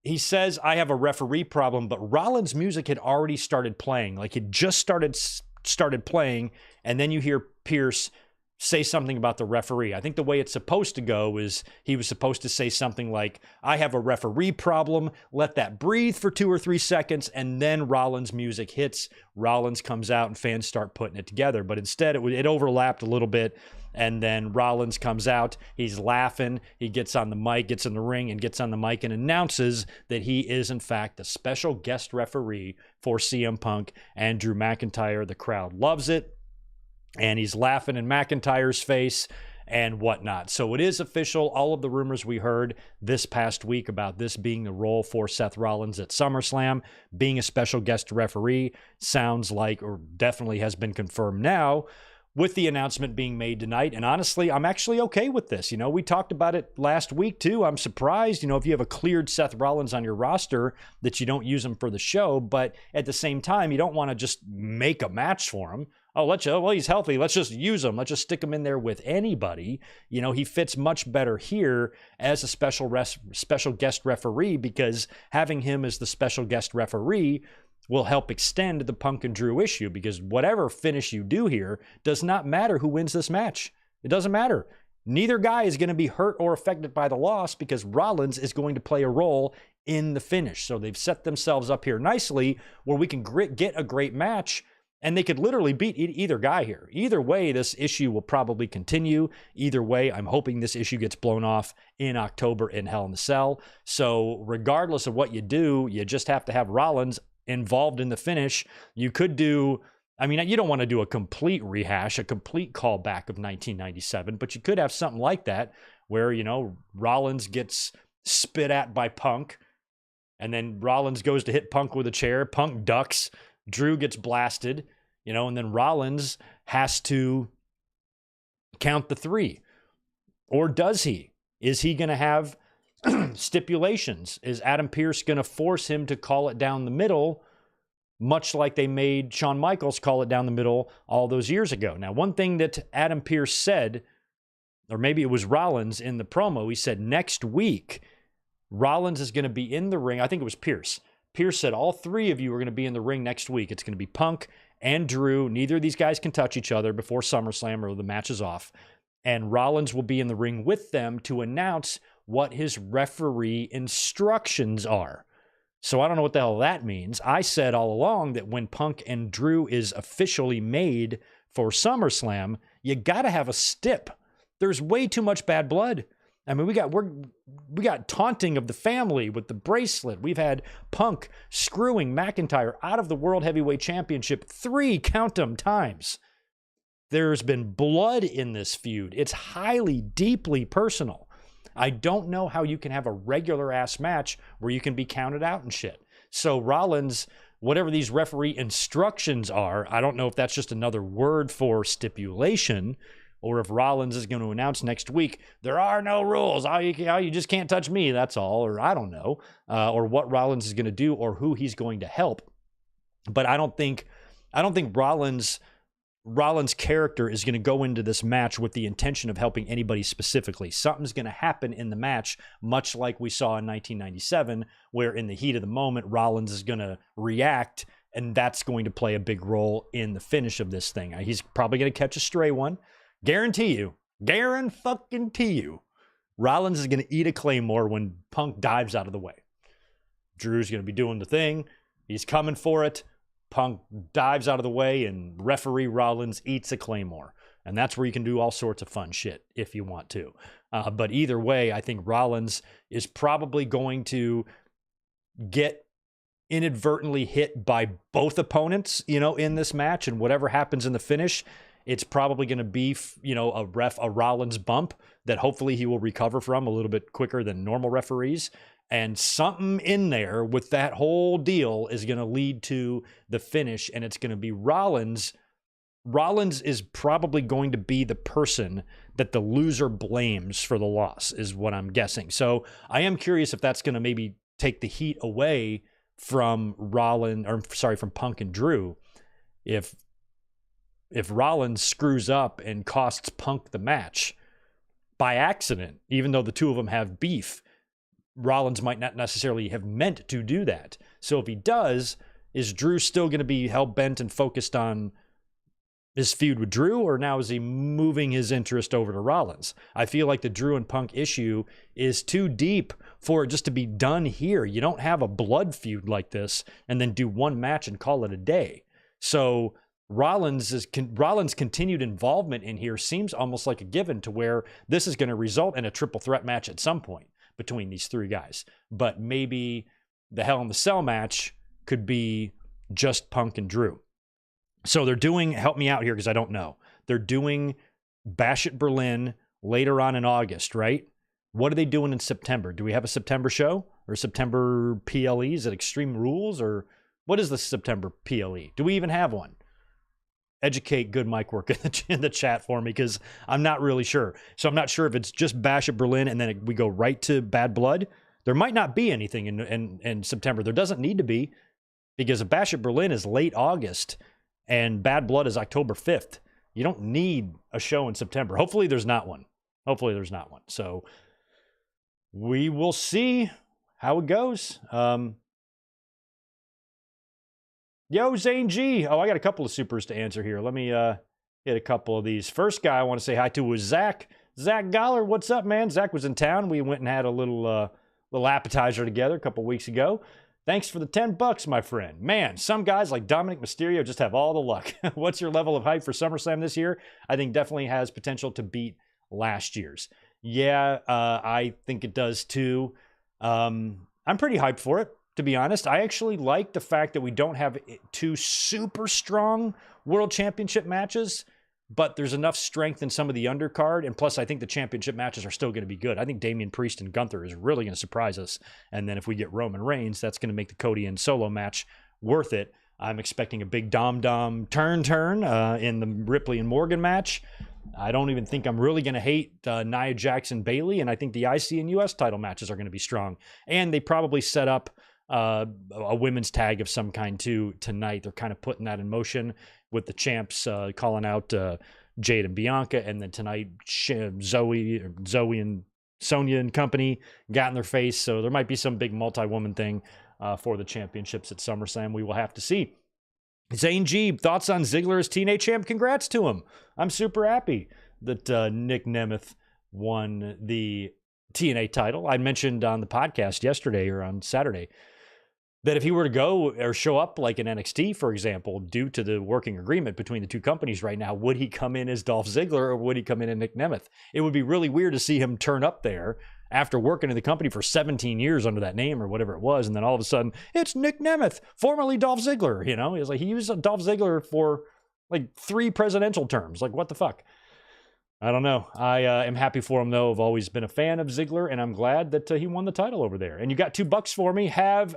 He says, I have a referee problem, but Rollins' music had already started playing. Like, it just started playing, and then you hear Pearce say something about the referee. I think the way it's supposed to go is he was supposed to say something like, I have a referee problem, let that breathe for 2 or 3 seconds, and then Rollins' music hits. Rollins comes out and fans start putting it together. But instead, it overlapped a little bit, and then Rollins comes out, he's laughing, he gets on the mic, gets in the ring, and gets on the mic and announces that he is, in fact, a special guest referee for CM Punk and Drew McIntyre. The crowd loves it. And he's laughing in McIntyre's face and whatnot. So it is official. All of the rumors we heard this past week about this being the role for Seth Rollins at SummerSlam, being a special guest referee, sounds like, or definitely has been confirmed now, with the announcement being made tonight. And honestly, I'm actually okay with this. You know, we talked about it last week too. I'm surprised, if you have a cleared Seth Rollins on your roster, that you don't use him for the show. But at the same time, you don't want to just make a match for him. Well, he's healthy. Let's just use him. Let's just stick him in there with anybody. He fits much better here as a special guest referee, because having him as the special guest referee will help extend the Punk and Drew issue, because whatever finish you do here does not matter who wins this match. It doesn't matter. Neither guy is going to be hurt or affected by the loss, because Rollins is going to play a role in the finish. So they've set themselves up here nicely where we can get a great match. And they could literally beat either guy here. Either way, this issue will probably continue. Either way, I'm hoping this issue gets blown off in October in Hell in a Cell. So regardless of what you do, you just have to have Rollins involved in the finish. You could do, you don't want to do a complete rehash, a complete callback of 1997, but you could have something like that where, Rollins gets spit at by Punk, and then Rollins goes to hit Punk with a chair. Punk ducks. Drew gets blasted, and then Rollins has to count the 3. Or does he? Is he going to have stipulations? Is Adam Pearce going to force him to call it down the middle, much like they made Shawn Michaels call it down the middle all those years ago? Now, one thing that Adam Pearce said, or maybe it was Rollins in the promo, he said next week, Rollins is going to be in the ring. I think it was Pearce. Pearce said all 3 of you are going to be in the ring next week. It's going to be Punk and Drew. Neither of these guys can touch each other before SummerSlam or the match is off. And Rollins will be in the ring with them to announce what his referee instructions are. So I don't know what the hell that means. I said all along that when Punk and Drew is officially made for SummerSlam, you got to have a stip. There's way too much bad blood. I mean, we got taunting of the family with the bracelet. We've had Punk screwing McIntyre out of the World Heavyweight Championship 3, count 'em, times. There's been blood in this feud. It's highly, deeply personal. I don't know how you can have a regular ass match where you can be counted out and shit. So Rollins, whatever these referee instructions are, I don't know if that's just another word for stipulation, or if Rollins is going to announce next week, there are no rules. You just can't touch me, that's all. Or I don't know. Or what Rollins is going to do or who he's going to help. But I don't think Rollins' character is going to go into this match with the intention of helping anybody specifically. Something's going to happen in the match, much like we saw in 1997, where in the heat of the moment, Rollins is going to react, and that's going to play a big role in the finish of this thing. He's probably going to catch a stray one. Guarantee you. Rollins is going to eat a Claymore when Punk dives out of the way. Drew's going to be doing the thing. He's coming for it. Punk dives out of the way, and referee Rollins eats a Claymore. And that's where you can do all sorts of fun shit if you want to. But either way, I think Rollins is probably going to get inadvertently hit by both opponents, in this match. And whatever happens in the finish, it's probably going to be, a Rollins bump that hopefully he will recover from a little bit quicker than normal referees. And something in there with that whole deal is going to lead to the finish, and it's going to be Rollins. Rollins is probably going to be the person that the loser blames for the loss, is what I'm guessing. So I am curious if that's going to maybe take the heat away from from Punk and Drew. If Rollins screws up and costs Punk the match by accident, even though the two of them have beef, Rollins might not necessarily have meant to do that. So if he does, is Drew still going to be hell-bent and focused on his feud with Drew, or now is he moving his interest over to Rollins? I feel like the Drew and Punk issue is too deep for it just to be done here. You don't have a blood feud like this and then do one match and call it a day. So Rollins' continued involvement in here seems almost like a given, to where this is going to result in a triple threat match at some point between these three guys. But maybe the Hell in the Cell match could be just Punk and Drew. So they're doing, help me out here because I don't know, they're doing Bash at Berlin later on in August, right? What are they doing in September? Do we have a September show or September PLE? Is it Extreme Rules, or what is the September PLE? Do we even have one? Educate good mic work in the chat for me, because I'm not really sure. So I'm not sure if it's just Bash at Berlin and then we go right to Bad Blood. There might not be anything in September. There doesn't need to be, because a Bash at Berlin is late August and Bad Blood is October 5th. You don't need a show in September. Hopefully there's not one. So we will see how it goes. Yo, Zane G. Oh, I got a couple of supers to answer here. Let me hit a couple of these. First guy I want to say hi to was Zach. Zach Goller, what's up, man? Zach was in town. We went and had a little appetizer together a couple weeks ago. Thanks for the $10, my friend. Man, some guys like Dominic Mysterio just have all the luck. What's your level of hype for SummerSlam this year? I think definitely has potential to beat last year's. Yeah, I think it does too. I'm pretty hyped for it, to be honest. I actually like the fact that we don't have two super strong world championship matches, but there's enough strength in some of the undercard. And plus, I think the championship matches are still going to be good. I think Damian Priest and Gunther is really going to surprise us. And then if we get Roman Reigns, that's going to make the Cody and Solo match worth it. I'm expecting a big Dom turn in the Ripley and Morgan match. I don't even think I'm really going to hate Nia Jackson Bayley. And I think the IC and US title matches are going to be strong. And they probably set up a women's tag of some kind too tonight. They're kind of putting that in motion with the champs calling out Jade and Bianca, and then tonight Zoe and Sonya and company got in their face. So there might be some big multi-woman thing for the championships at SummerSlam. We will have to see. Zane G, thoughts on Ziggler as TNA champ? Congrats to him. I'm super happy that Nick Nemeth won the TNA title. I mentioned on the podcast yesterday or on Saturday that if he were to go or show up like in NXT, for example, due to the working agreement between the two companies right now, would he come in as Dolph Ziggler or would he come in as Nick Nemeth? It would be really weird to see him turn up there after working in the company for 17 years under that name or whatever it was, and then all of a sudden, it's Nick Nemeth, formerly Dolph Ziggler, you know? It's like he used Dolph Ziggler for like 3 presidential terms. Like, what the fuck? I don't know. I am happy for him, though. I've always been a fan of Ziggler, and I'm glad that he won the title over there. And you got $2 for me. Have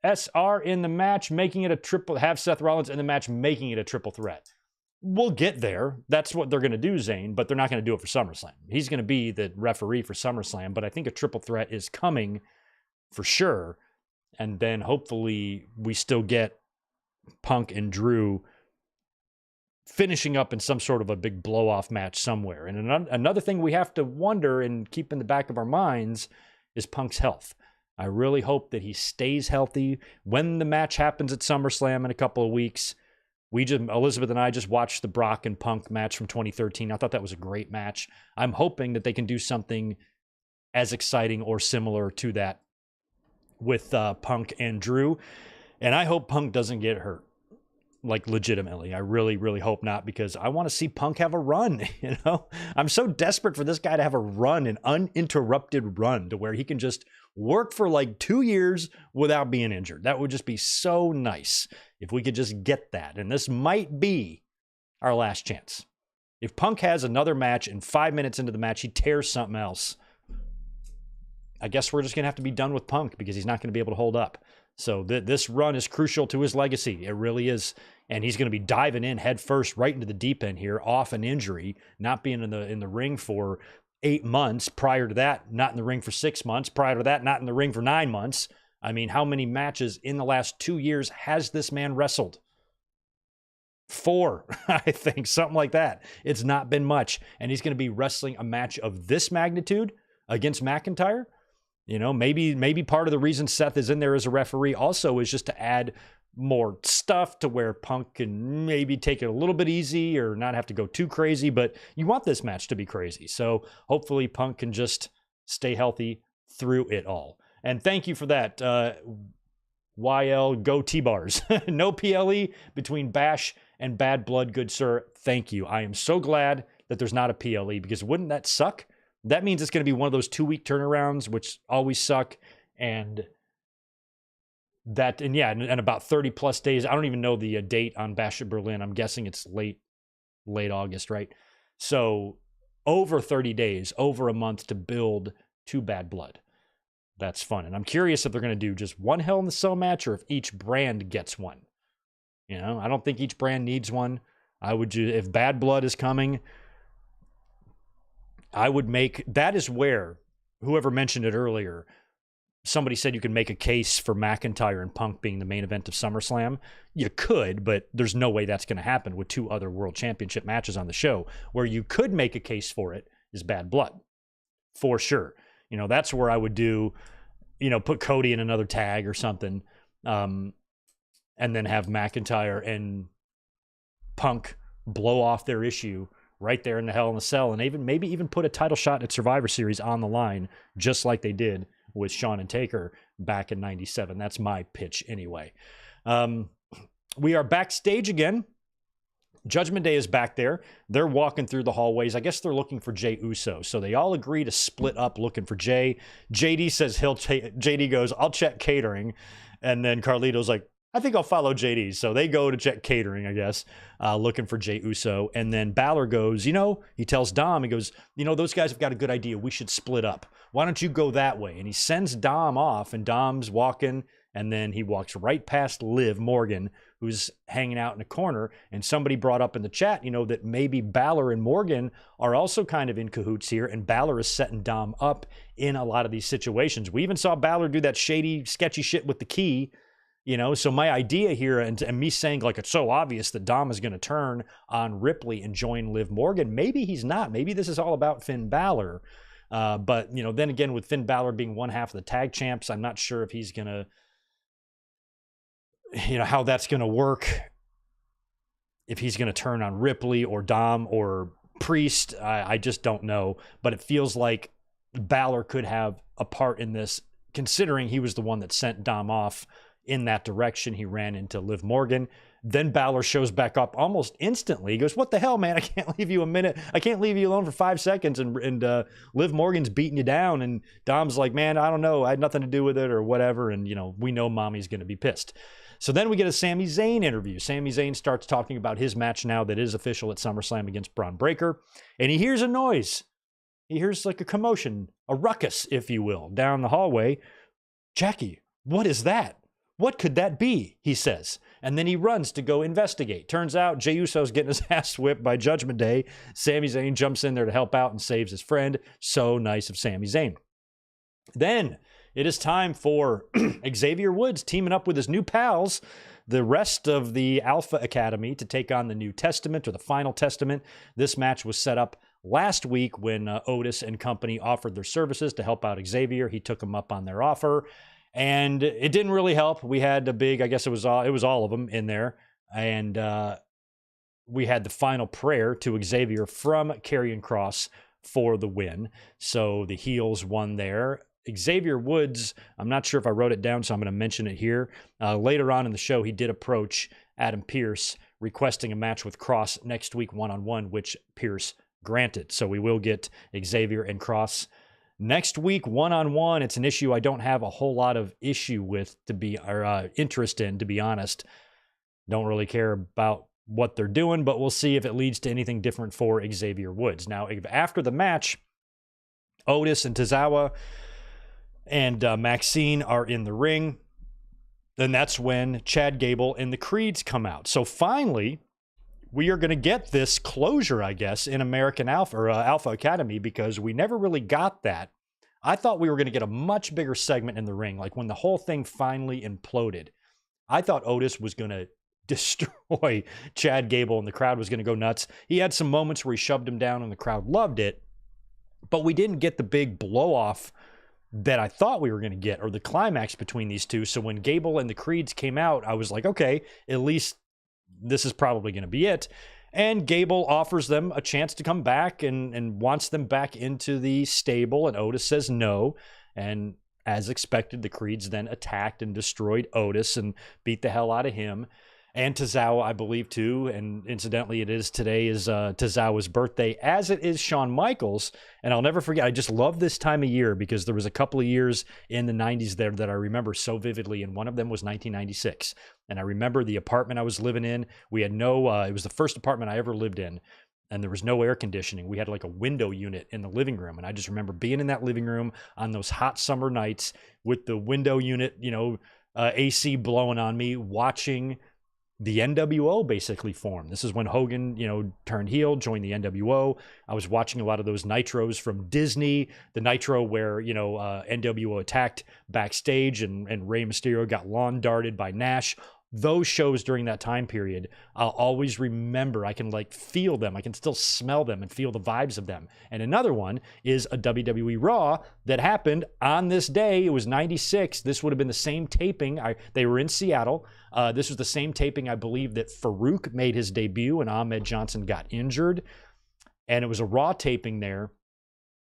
SR in the match, making it a triple, have Seth Rollins in the match, making it a triple threat. We'll get there. That's what they're going to do, Zane, but they're not going to do it for SummerSlam. He's going to be the referee for SummerSlam, but I think a triple threat is coming for sure. And then hopefully we still get Punk and Drew finishing up in some sort of a big blow-off match somewhere. And another thing we have to wonder and keep in the back of our minds is Punk's health. I really hope that he stays healthy when the match happens at SummerSlam in a couple of weeks. Elizabeth and I just watched the Brock and Punk match from 2013. I thought that was a great match. I'm hoping that they can do something as exciting or similar to that with Punk and Drew. And I hope Punk doesn't get hurt. Like, legitimately. I really, really hope not, because I want to see Punk have a run, you know? I'm so desperate for this guy to have a run, an uninterrupted run, to where he can just work for like 2 years without being injured. That would just be so nice if we could just get that. And this might be our last chance. If Punk has another match and 5 minutes into the match, he tears something else, I guess we're just going to have to be done with Punk, because he's not going to be able to hold up. So this run is crucial to his legacy. It really is. And he's going to be diving in head first right into the deep end here, off an injury, not being in the ring for 8 months. Prior to that, not in the ring for 6 months. Prior to that, not in the ring for 9 months. I mean, how many matches in the last 2 years has this man wrestled? 4, I think, something like that. It's not been much. And he's going to be wrestling a match of this magnitude against McIntyre. You know, maybe part of the reason Seth is in there as a referee also is just to add more stuff to where Punk can maybe take it a little bit easy or not have to go too crazy, but you want this match to be crazy. So hopefully Punk can just stay healthy through it all. And thank you for that, YL Go T-Bars. No PLE between Bash and Bad Blood, good sir. Thank you. I am so glad that there's not a PLE, because wouldn't that suck? That means it's going to be one of those 2-week turnarounds, which always suck. And about 30 plus days. I don't even know the date on Bash at Berlin. I'm guessing it's late August, right? So over 30 days, over a month to build to Bad Blood. That's fun. And I'm curious if they're going to do just one Hell in a Cell match or if each brand gets one. You know, I don't think each brand needs one. If Bad Blood is coming, I would make, that is where, whoever mentioned it earlier, somebody said you can make a case for McIntyre and Punk being the main event of SummerSlam. You could, but there's no way that's going to happen with 2 other world championship matches on the show. Where you could make a case for it is Bad Blood, for sure. You know, that's where I would do, you know, put Cody in another tag or something, and then have McIntyre and Punk blow off their issue right there in the Hell in a Cell, and maybe even put a title shot at Survivor Series on the line, just like they did with Shawn and Taker back in '97. That's my pitch anyway. We are backstage again. Judgment Day is back there. They're walking through the hallways. I guess they're looking for Jey Uso. So they all agree to split up looking for Jey. JD says JD goes, I'll check catering. And then Carlito's like, I think I'll follow JD. So they go to check catering, I guess, looking for Jey Uso. And then Balor goes, he tells Dom, he goes, those guys have got a good idea. We should split up. Why don't you go that way? And he sends Dom off, and Dom's walking, and then he walks right past Liv Morgan, who's hanging out in a corner. And somebody brought up in the chat, that maybe Balor and Morgan are also kind of in cahoots here, and Balor is setting Dom up in a lot of these situations. We even saw Balor do that shady, sketchy shit with the key. So my idea here, and me saying like it's so obvious that Dom is going to turn on Ripley and join Liv Morgan, maybe he's not. Maybe this is all about Finn Balor. But, then again, with Finn Balor being one half of the tag champs, I'm not sure if he's going to, how that's going to work. If he's going to turn on Ripley or Dom or Priest, I just don't know. But it feels like Balor could have a part in this, considering he was the one that sent Dom off in that direction. He ran into Liv Morgan. Then Balor shows back up almost instantly. He goes, what the hell, man? I can't leave you a minute. I can't leave you alone for 5 seconds. And Liv Morgan's beating you down. And Dom's like, man, I don't know. I had nothing to do with it or whatever. And, we know mommy's going to be pissed. So then we get a Sami Zayn interview. Sami Zayn starts talking about his match now that is official at SummerSlam against Braun Breaker. And he hears a noise. He hears like a commotion, a ruckus, if you will, down the hallway. Jackie, what is that? What could that be? He says. And then he runs to go investigate. Turns out Jey Uso's getting his ass whipped by Judgment Day. Sami Zayn jumps in there to help out and saves his friend. So nice of Sami Zayn. Then it is time for Xavier Woods teaming up with his new pals, the rest of the Alpha Academy, to take on the New Testament or the Final Testament. This match was set up last week when Otis and company offered their services to help out Xavier. He took them up on their offer. And it didn't really help. We had a big, I guess it was all of them in there. And we had the final prayer to Xavier from Karrion Kross for the win. So the heels won there. Xavier Woods, I'm not sure if I wrote it down, so I'm going to mention it here. Later on in the show, he did approach Adam Pearce requesting a match with Kross next week one-on-one, which Pearce granted. So we will get Xavier and Kross next week, one-on-one. It's an issue I don't have a whole lot of issue with, interest in, to be honest. Don't really care about what they're doing, but we'll see if it leads to anything different for Xavier Woods. Now, after the match, Otis and Tozawa and Maxine are in the ring. Then that's when Chad Gable and the Creeds come out. So finally, we are going to get this closure, I guess, in American Alpha or Alpha Academy, because we never really got that. I thought we were going to get a much bigger segment in the ring, like when the whole thing finally imploded. I thought Otis was going to destroy Chad Gable and the crowd was going to go nuts. He had some moments where he shoved him down and the crowd loved it, but we didn't get the big blow-off that I thought we were going to get, or the climax between these two. So when Gable and the Creeds came out, I was like, okay, at least this is probably going to be it. And Gable offers them a chance to come back and wants them back into the stable. And Otis says no. And as expected, the Creeds then attacked and destroyed Otis and beat the hell out of him. And Tozawa, I believe, too. And incidentally, today is Tozawa's birthday, as it is Shawn Michaels. And I'll never forget, I just love this time of year because there was a couple of years in the 90s there that I remember so vividly. And one of them was 1996. And I remember the apartment I was living in. We had it was the first apartment I ever lived in. And there was no air conditioning. We had like a window unit in the living room. And I just remember being in that living room on those hot summer nights with the window unit, AC blowing on me, watching the NWO basically formed. This is when Hogan, turned heel, joined the NWO. I was watching a lot of those nitros from Disney, the nitro where, NWO attacked Backstage and Rey Mysterio got lawn darted by Nash. Those shows during that time period, I'll always remember. I can feel them. I can still smell them and feel the vibes of them. And another one is a WWE Raw that happened on this day. It was 96. This would have been the same taping. They were in Seattle. This was the same taping, I believe, that Farouk made his debut and Ahmed Johnson got injured. And it was a Raw taping there.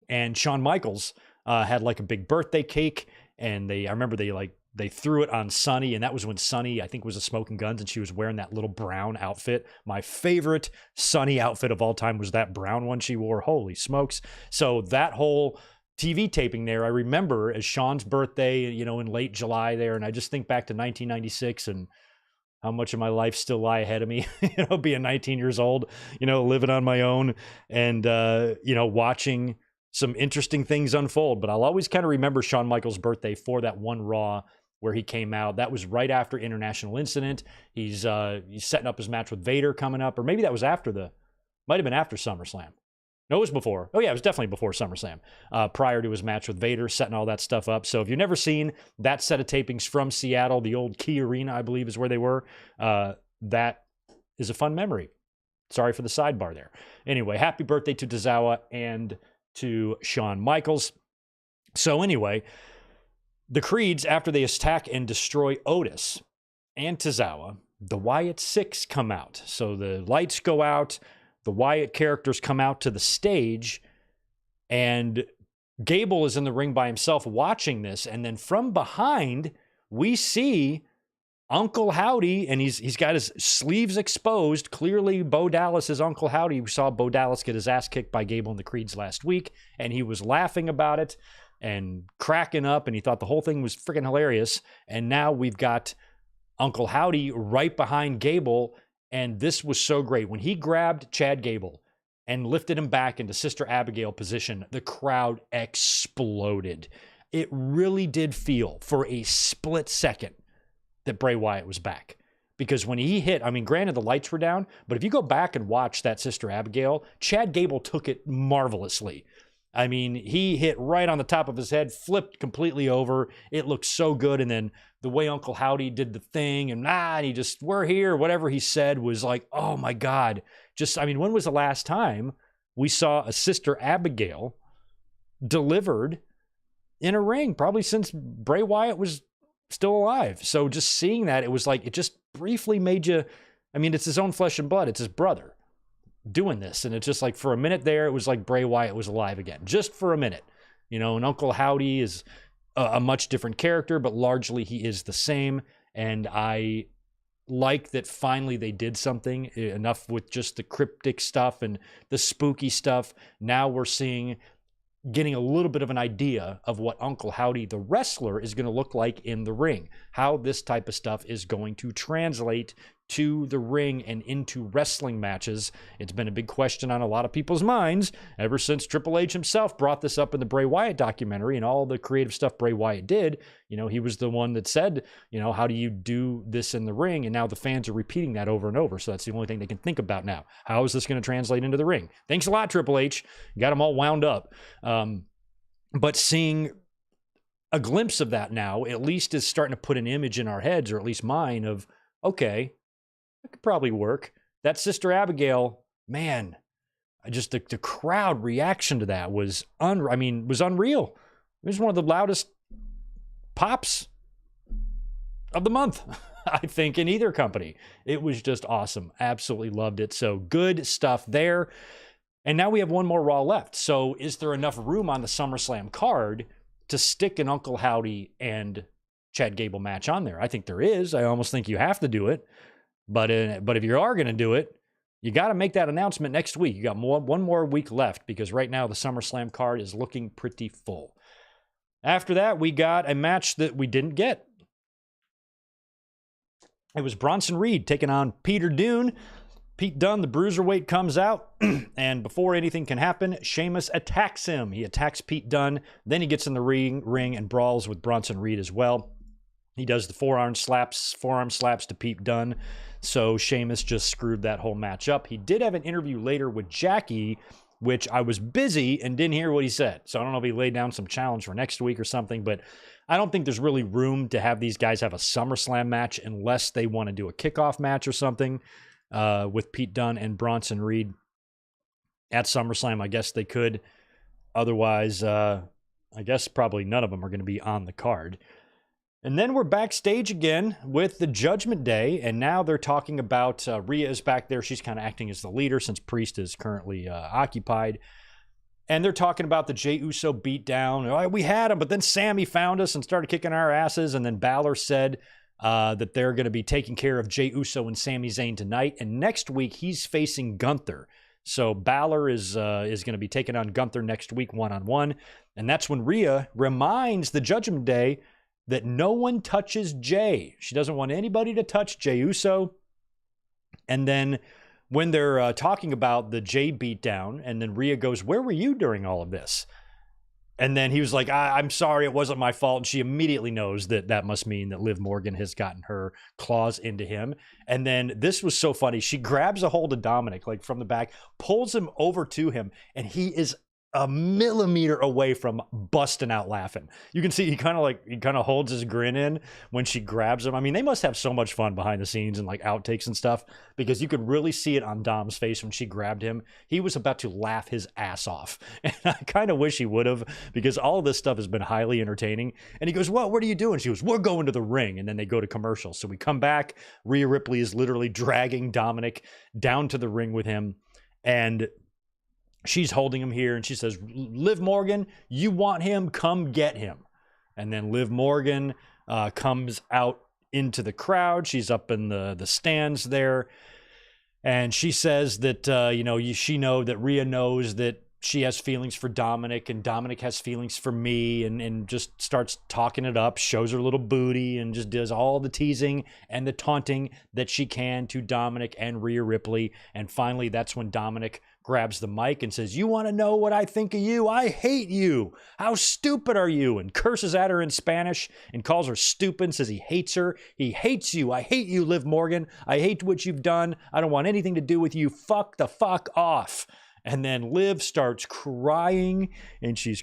And Shawn Michaels had a big birthday cake. And I remember they threw it on Sunny, and that was when Sunny, I think, was a Smoking Guns, and she was wearing that little brown outfit. My favorite Sunny outfit of all time was that brown one she wore. Holy smokes. So that whole TV taping there, I remember as Shawn's birthday, in late July there, and I just think back to 1996 and how much of my life still lie ahead of me, being 19 years old, living on my own and, watching some interesting things unfold. But I'll always kind of remember Shawn Michaels' birthday for that one Raw where he came out. That was right after International Incident. He's setting up his match with Vader coming up, or maybe that was might have been after SummerSlam. No, it was before. Oh yeah, it was definitely before SummerSlam, prior to his match with Vader, setting all that stuff up. So if you've never seen that set of tapings from Seattle, the old Key Arena, I believe is where they were, that is a fun memory. Sorry for the sidebar there. Anyway, happy birthday to Tozawa and to Shawn Michaels. So anyway, the Creeds, after they attack and destroy Otis and Tozawa, the Wyatt Six come out. So the lights go out, the Wyatt characters come out to the stage, and Gable is in the ring by himself watching this. And then from behind, we see Uncle Howdy, and he's got his sleeves exposed. Clearly, Bo Dallas is Uncle Howdy. We saw Bo Dallas get his ass kicked by Gable and the Creeds last week, and he was laughing about it and cracking up, and he thought the whole thing was freaking hilarious. And now we've got Uncle Howdy right behind Gable, and this was so great. When he grabbed Chad Gable and lifted him back into Sister Abigail position, the crowd exploded. It really did feel for a split second that Bray Wyatt was back. Because when he hit, I mean, granted the lights were down, but if you go back and watch that Sister Abigail, Chad Gable took it marvelously. I mean, he hit right on the top of his head, flipped completely over. It looked so good. And then the way Uncle Howdy did the thing and he just, we're here, whatever he said was like, oh my God. Just, I mean, when was the last time we saw a Sister Abigail delivered in a ring? Probably since Bray Wyatt was still alive. So just seeing that, it was like, it just briefly made you, I mean, it's his own flesh and blood. It's his brother doing this. And it's just like for a minute there, it was like Bray Wyatt was alive again, just for a minute, and Uncle Howdy is a much different character, but largely he is the same. And I like that finally they did something. Enough with just the cryptic stuff and the spooky stuff. Now we're getting a little bit of an idea of what Uncle Howdy, the wrestler, is going to look like in the ring. How this type of stuff is going to translate to the ring and into wrestling matches. It's been a big question on a lot of people's minds ever since Triple H himself brought this up in the Bray Wyatt documentary and all the creative stuff Bray Wyatt did. He was the one that said, how do you do this in the ring? And now the fans are repeating that over and over. So that's the only thing they can think about now. How is this going to translate into the ring? Thanks a lot, Triple H. You got them all wound up. But seeing a glimpse of that now, at least is starting to put an image in our heads, or at least mine, of, okay, that could probably work. That Sister Abigail, man, just the crowd reaction to that was unreal. It was one of the loudest pops of the month, I think, in either company. It was just awesome. Absolutely loved it. So good stuff there. And now we have one more Raw left. So is there enough room on the SummerSlam card to stick an Uncle Howdy and Chad Gable match on there? I think there is. I almost think you have to do it. But if you are going to do it, you got to make that announcement next week. You got one more week left, because right now the SummerSlam card is looking pretty full. After that, we got a match that we didn't get. It was Bronson Reed taking on Peter Dunne. Pete Dunne, the bruiserweight, comes out, and before anything can happen, Sheamus attacks him. He attacks Pete Dunne. Then he gets in the ring and brawls with Bronson Reed as well. He does the forearm slaps to Pete Dunne. So Sheamus just screwed that whole match up. He did have an interview later with Jackie, which I was busy and didn't hear what he said. So I don't know if he laid down some challenge for next week or something, but I don't think there's really room to have these guys have a SummerSlam match unless they want to do a kickoff match or something with Pete Dunne and Bronson Reed at SummerSlam. I guess they could. Otherwise, I guess probably none of them are going to be on the card. And then we're backstage again with the Judgment Day, and now they're talking about Rhea is back there. She's kind of acting as the leader since Priest is currently occupied. And they're talking about the Jey Uso beatdown. Oh, we had him, but then Sammy found us and started kicking our asses. And then Balor said that they're going to be taking care of Jey Uso and Sami Zayn tonight. And next week, he's facing Gunther. So Balor is going to be taking on Gunther next week one-on-one. And that's when Rhea reminds the Judgment Day that no one touches Jey. She doesn't want anybody to touch Jey Uso. And then when they're talking about the Jey beatdown, and then Rhea goes, "Where were you during all of this?" And then he was like, I'm sorry, it wasn't my fault. And she immediately knows that must mean that Liv Morgan has gotten her claws into him. And then this was so funny. She grabs a hold of Dominic, like from the back, pulls him over to him, and he is a millimeter away from busting out laughing. You can see he kind of holds his grin in when she grabs him. I mean, they must have so much fun behind the scenes and like outtakes and stuff, because you could really see it on Dom's face when she grabbed him. He was about to laugh his ass off. And I kind of wish he would have, because all of this stuff has been highly entertaining. And he goes, "What are you doing?" She goes, "We're going to the ring." And then they go to commercial. So we come back. Rhea Ripley is literally dragging Dominic down to the ring with him. And she's holding him here, and she says, "Liv Morgan, you want him? Come get him." And then Liv Morgan comes out into the crowd. She's up in the stands there. And she says that, she knows that Rhea knows that she has feelings for Dominic and Dominic has feelings for me, and just starts talking it up, shows her little booty, and just does all the teasing and the taunting that she can to Dominic and Rhea Ripley. And finally, that's when Dominic grabs the mic and says, "You want to know what I think of you? I hate you. How stupid are you?" And curses at her in Spanish and calls her stupid and says he hates her. He hates you. I hate you, Liv Morgan. I hate what you've done. I don't want anything to do with you. Fuck the fuck off. And then Liv starts crying, and she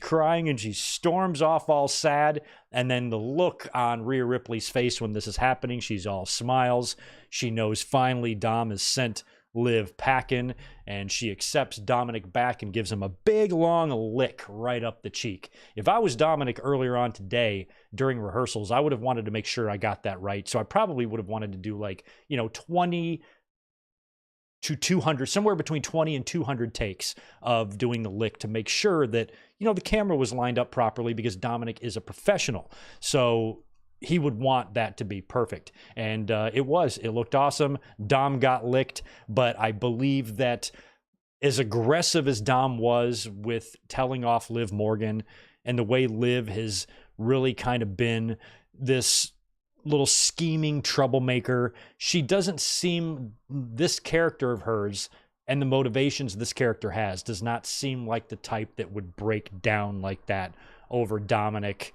storms off all sad. And then the look on Rhea Ripley's face when this is happening, she's all smiles. She knows finally Dom has sent Liv packing, and she accepts Dominic back and gives him a big long lick right up the cheek. If I was Dominic earlier on today during rehearsals, I would have wanted to make sure I got that right. So I probably would have wanted to do 20 to 200, somewhere between 20 and 200 takes of doing the lick to make sure that, the camera was lined up properly, because Dominic is a professional. So he would want that to be perfect. And it looked awesome. Dom got licked, but I believe that as aggressive as Dom was with telling off Liv Morgan, and the way Liv has really kind of been this little scheming troublemaker, she doesn't seem, this character of hers and the motivations this character has does not seem like the type that would break down like that over Dominic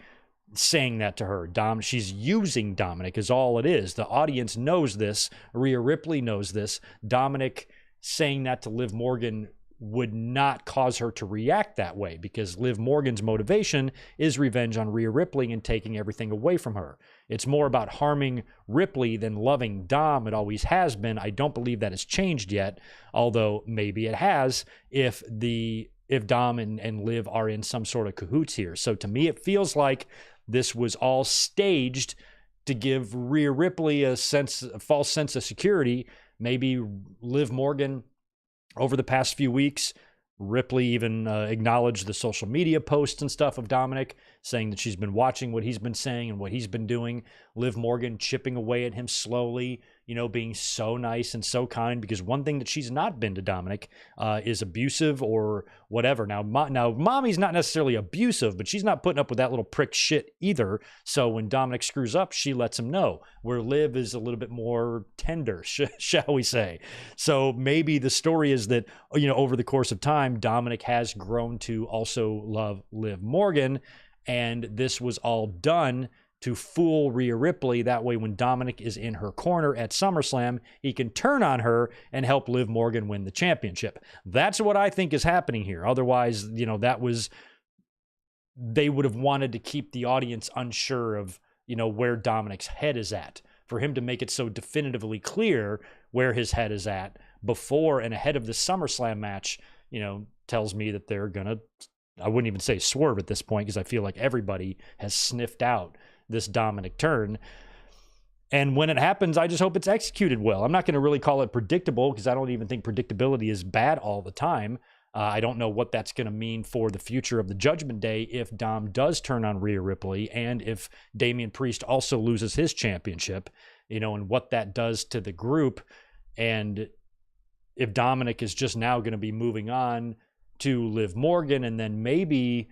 saying that to her. She's using Dominic is all it is. The audience knows this. Rhea Ripley knows this. Dominic saying that to Liv Morgan would not cause her to react that way, because Liv Morgan's motivation is revenge on Rhea Ripley and taking everything away from her. It's more about harming Ripley than loving Dom. It always has been. I don't believe that has changed yet, although maybe it has if Dom and Liv are in some sort of cahoots here. So to me, it feels like this was all staged to give Rhea Ripley a false sense of security. Maybe Liv Morgan, over the past few weeks, Ripley even acknowledged the social media posts and stuff of Dominic, saying that she's been watching what he's been saying and what he's been doing. Liv Morgan chipping away at him slowly, being so nice and so kind, because one thing that she's not been to Dominic is abusive or whatever. Now, Mommy's not necessarily abusive, but she's not putting up with that little prick shit either. So when Dominic screws up, she lets him know, where Liv is a little bit more tender, shall we say. So maybe the story is that, over the course of time, Dominic has grown to also love Liv Morgan, and this was all done to fool Rhea Ripley. That way, when Dominic is in her corner at SummerSlam, he can turn on her and help Liv Morgan win the championship. That's what I think is happening here. Otherwise, they would have wanted to keep the audience unsure of, where Dominic's head is at. For him to make it so definitively clear where his head is at before and ahead of the SummerSlam match, tells me that they're going to, I wouldn't even say swerve at this point, because I feel like everybody has sniffed out this Dominic turn. And when it happens, I just hope it's executed well. I'm not going to really call it predictable, because I don't even think predictability is bad all the time. I don't know what that's going to mean for the future of the Judgment Day if Dom does turn on Rhea Ripley, and if Damian Priest also loses his championship, and what that does to the group. And if Dominic is just now going to be moving on to Liv Morgan, and then maybe,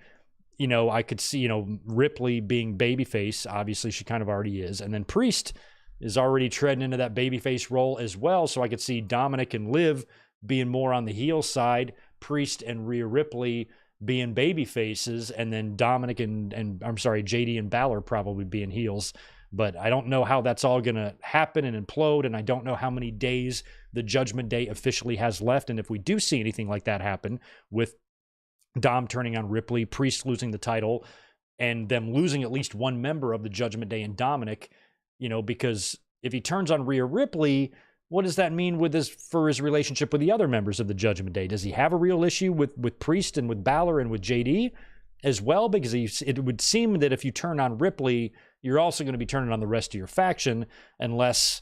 I could see, Ripley being babyface. Obviously, she kind of already is. And then Priest is already treading into that babyface role as well. So I could see Dominic and Liv being more on the heel side, Priest and Rhea Ripley being baby faces, and then Dominic and JD and Balor probably being heels. But I don't know how that's all going to happen and implode, and I don't know how many days the Judgment Day officially has left. And if we do see anything like that happen, with Dom turning on Ripley, Priest losing the title, and them losing at least one member of the Judgment Day and Dominic, because if he turns on Rhea Ripley, what does that mean for his relationship with the other members of the Judgment Day? Does he have a real issue with Priest and with Balor and with JD as well? Because it would seem that if you turn on Ripley, you're also going to be turning on the rest of your faction, unless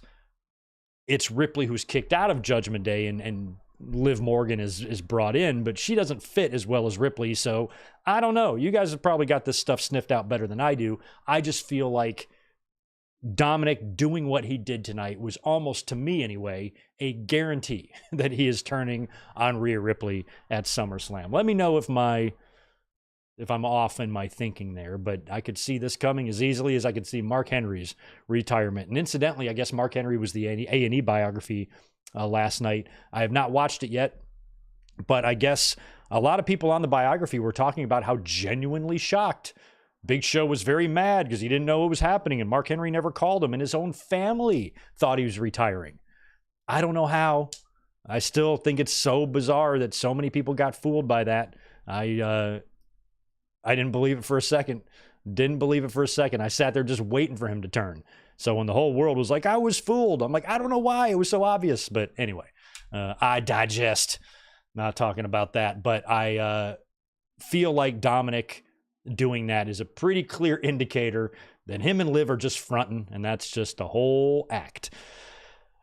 it's Ripley who's kicked out of Judgment Day and Liv Morgan is brought in, but she doesn't fit as well as Ripley. So I don't know. You guys have probably got this stuff sniffed out better than I do. I just feel like Dominic doing what he did tonight was almost, to me anyway, a guarantee that he is turning on Rhea Ripley at SummerSlam. Let me know if I'm off in my thinking there, but I could see this coming as easily as I could see Mark Henry's retirement. And incidentally, I guess Mark Henry was the A&E biography last night. I have not watched it yet, but I guess a lot of people on the biography were talking about how genuinely shocked Big Show was very mad because he didn't know what was happening, and Mark Henry never called him, and his own family thought he was retiring. I don't know how. I still think it's so bizarre that so many people got fooled by that. I didn't believe it for a second. I sat there just waiting for him to turn. So when the whole world was like, I was fooled, I'm like, I don't know why. It was so obvious. But anyway, I digest. Not talking about that. But I feel like Dominic doing that is a pretty clear indicator that him and Liv are just fronting, and that's just a whole act.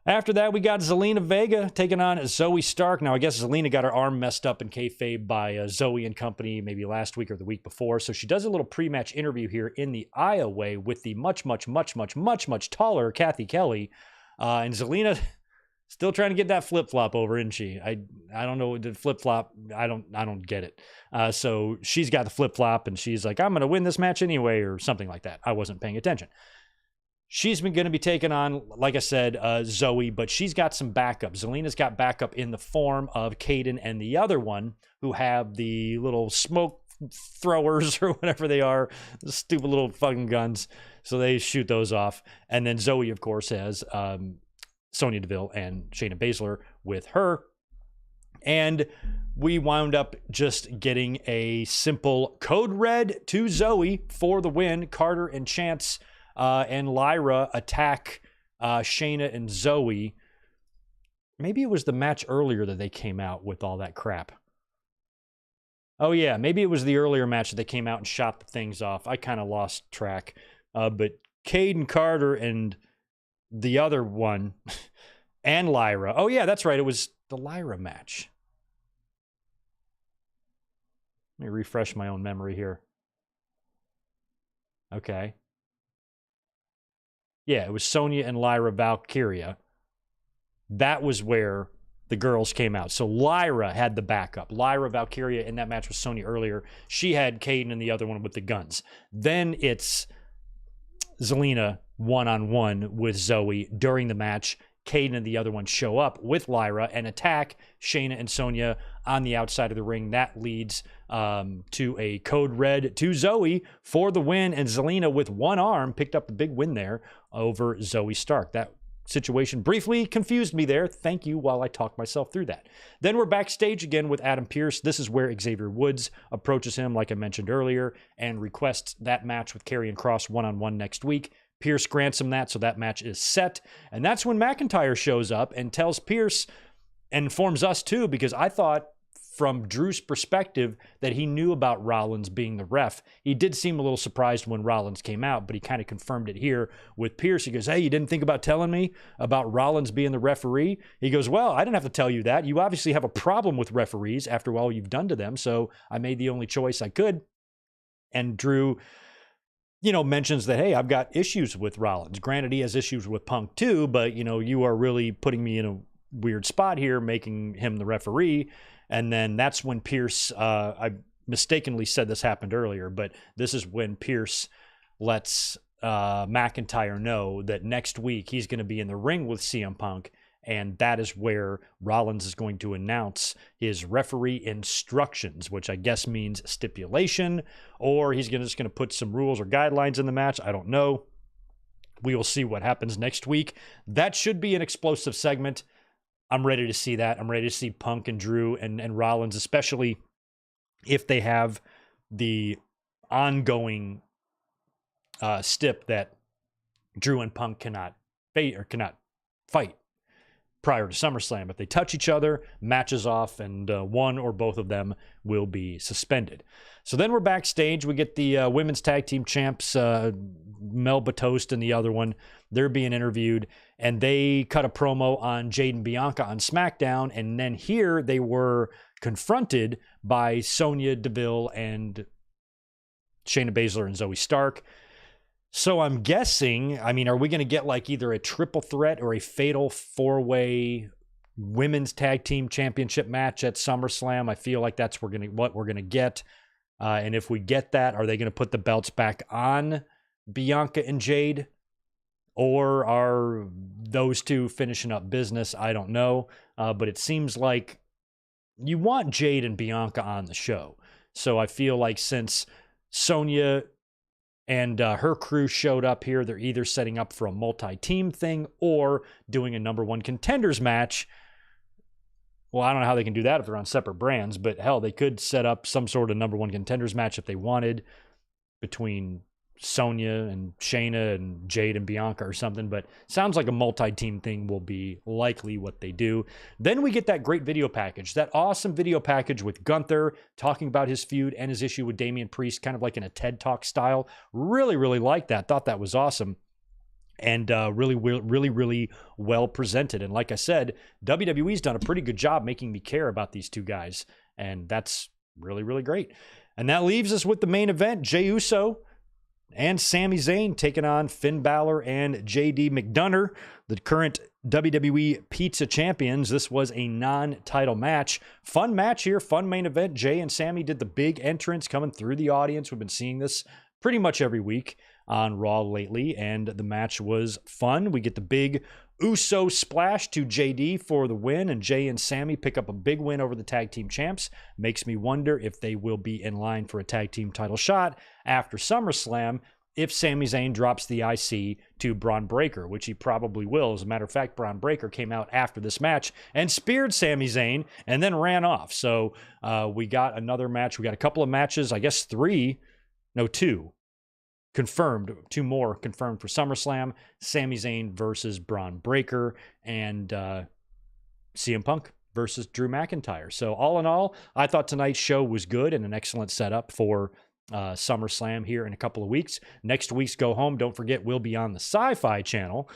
After that, we got Zelina Vega taking on Zoe Stark. Now, I guess Zelina got her arm messed up in kayfabe by Zoe and company maybe last week or the week before. So she does a little pre-match interview here in the aisleway with the much taller Kathy Kelly. And Zelina still trying to get that flip-flop over, isn't she? I don't know the flip-flop. I don't get it. So she's got the flip-flop, and she's like, I'm going to win this match anyway, or something like that. I wasn't paying attention. She's going to be taking on, like I said, Zoe, but she's got some backup. Zelina's got backup in the form of Caden and the other one, who have the little smoke throwers or whatever they are, the stupid little fucking guns. So they shoot those off. And then Zoe, of course, has Sonya Deville and Shayna Baszler with her. And we wound up just getting a simple code red to Zoe for the win. Carter and Chance and Lyra attack Shayna and Zoe. Maybe it was the match earlier that they came out with all that crap. Oh, yeah. Maybe it was the earlier match that they came out and shot the things off. I kind of lost track. But Caden Carter and the other one and Lyra. Oh, yeah, that's right. It was the Lyra match. Let me refresh my own memory here. Okay. Yeah, it was Sonya and Lyra Valkyria. That was where the girls came out. So Lyra had the backup. Lyra Valkyria in that match with Sonya earlier. She had Caden and the other one with the guns. Then it's Zelina one-on-one with Zoe during the match. Caden and the other one show up with Lyra and attack Shayna and Sonya on the outside of the ring. That leads to a code red to Zoe for the win, and Zelina with one arm picked up the big win there over Zoe Stark. That situation briefly confused me there. Thank you while I talk myself through that. Then we're backstage again with Adam Pearce. This is where Xavier Woods approaches him, like I mentioned earlier, and requests that match with Karrion Kross one-on-one next week. Pierce grants him that, so that match is set. And that's when McIntyre shows up and tells Pierce, and informs us too, because I thought from Drew's perspective that he knew about Rollins being the ref. He did seem a little surprised when Rollins came out, but he kind of confirmed it here with Pierce. He goes, hey, you didn't think about telling me about Rollins being the referee? He goes, well, I didn't have to tell you that. You obviously have a problem with referees after all you've done to them, so I made the only choice I could. And Drew, mentions that, hey, I've got issues with Rollins. Granted, he has issues with Punk too, but, you are really putting me in a weird spot here, making him the referee. And then that's when Pierce, I mistakenly said this happened earlier, but this is when Pierce lets McIntyre know that next week he's going to be in the ring with CM Punk. And that is where Rollins is going to announce his referee instructions, which I guess means stipulation, or he's just going to put some rules or guidelines in the match. I don't know. We will see what happens next week. That should be an explosive segment. I'm ready to see that. I'm ready to see Punk and Drew and Rollins, especially if they have the ongoing stip that Drew and Punk cannot fight prior to SummerSlam. If they touch each other, matches off, and one or both of them will be suspended. So then we're backstage. We get the women's tag team champs, Mel Batost and the other one. They're being interviewed, and they cut a promo on Jade and Bianca on SmackDown, and then here they were confronted by Sonya Deville and Shayna Baszler and Zoe Stark. So I'm guessing, I mean, are we going to get like either a triple threat or a fatal four-way women's tag team championship match at SummerSlam? I feel like that's what we're going to get. And if we get that, are they going to put the belts back on Bianca and Jade? Or are those two finishing up business? I don't know. But it seems like you want Jade and Bianca on the show. So I feel like since Sonya and her crew showed up here, they're either setting up for a multi-team thing or doing a number one contenders match. Well, I don't know how they can do that if they're on separate brands, but hell, they could set up some sort of number one contenders match if they wanted between Sonya and Shayna and Jade and Bianca or something, but sounds like a multi-team thing will be likely what they do. Then we get that great video package, that awesome video package with Gunther talking about his feud and his issue with Damian Priest, kind of like in a TED Talk style. Really, really liked that. Thought that was awesome. And really well presented. And like I said, WWE's done a pretty good job making me care about these two guys. And that's really, really great. And that leaves us with the main event, Jey Uso and Sami Zayn taking on Finn Balor and JD McDonough, the current WWE Pizza Champions. This was a non-title match. Fun match here, fun main event. Jey and Sami did the big entrance coming through the audience. We've been seeing this pretty much every week on Raw lately, and the match was fun. We get the big Uso splash to JD for the win, and Jey and Sami pick up a big win over the tag team champs. Makes me wonder if they will be in line for a tag team title shot after SummerSlam if Sami Zayn drops the IC to Braun Breaker, which he probably will. As a matter of fact, Braun Breaker came out after this match and speared Sami Zayn and then ran off. So we got another match. We got a couple of matches, I guess two. Confirmed, two more confirmed for SummerSlam. Sami Zayn versus Braun Breaker and CM Punk versus Drew McIntyre. So all in all, I thought tonight's show was good and an excellent setup for SummerSlam here in a couple of weeks. Next week's Go Home, don't forget, will be on the Sci-Fi Channel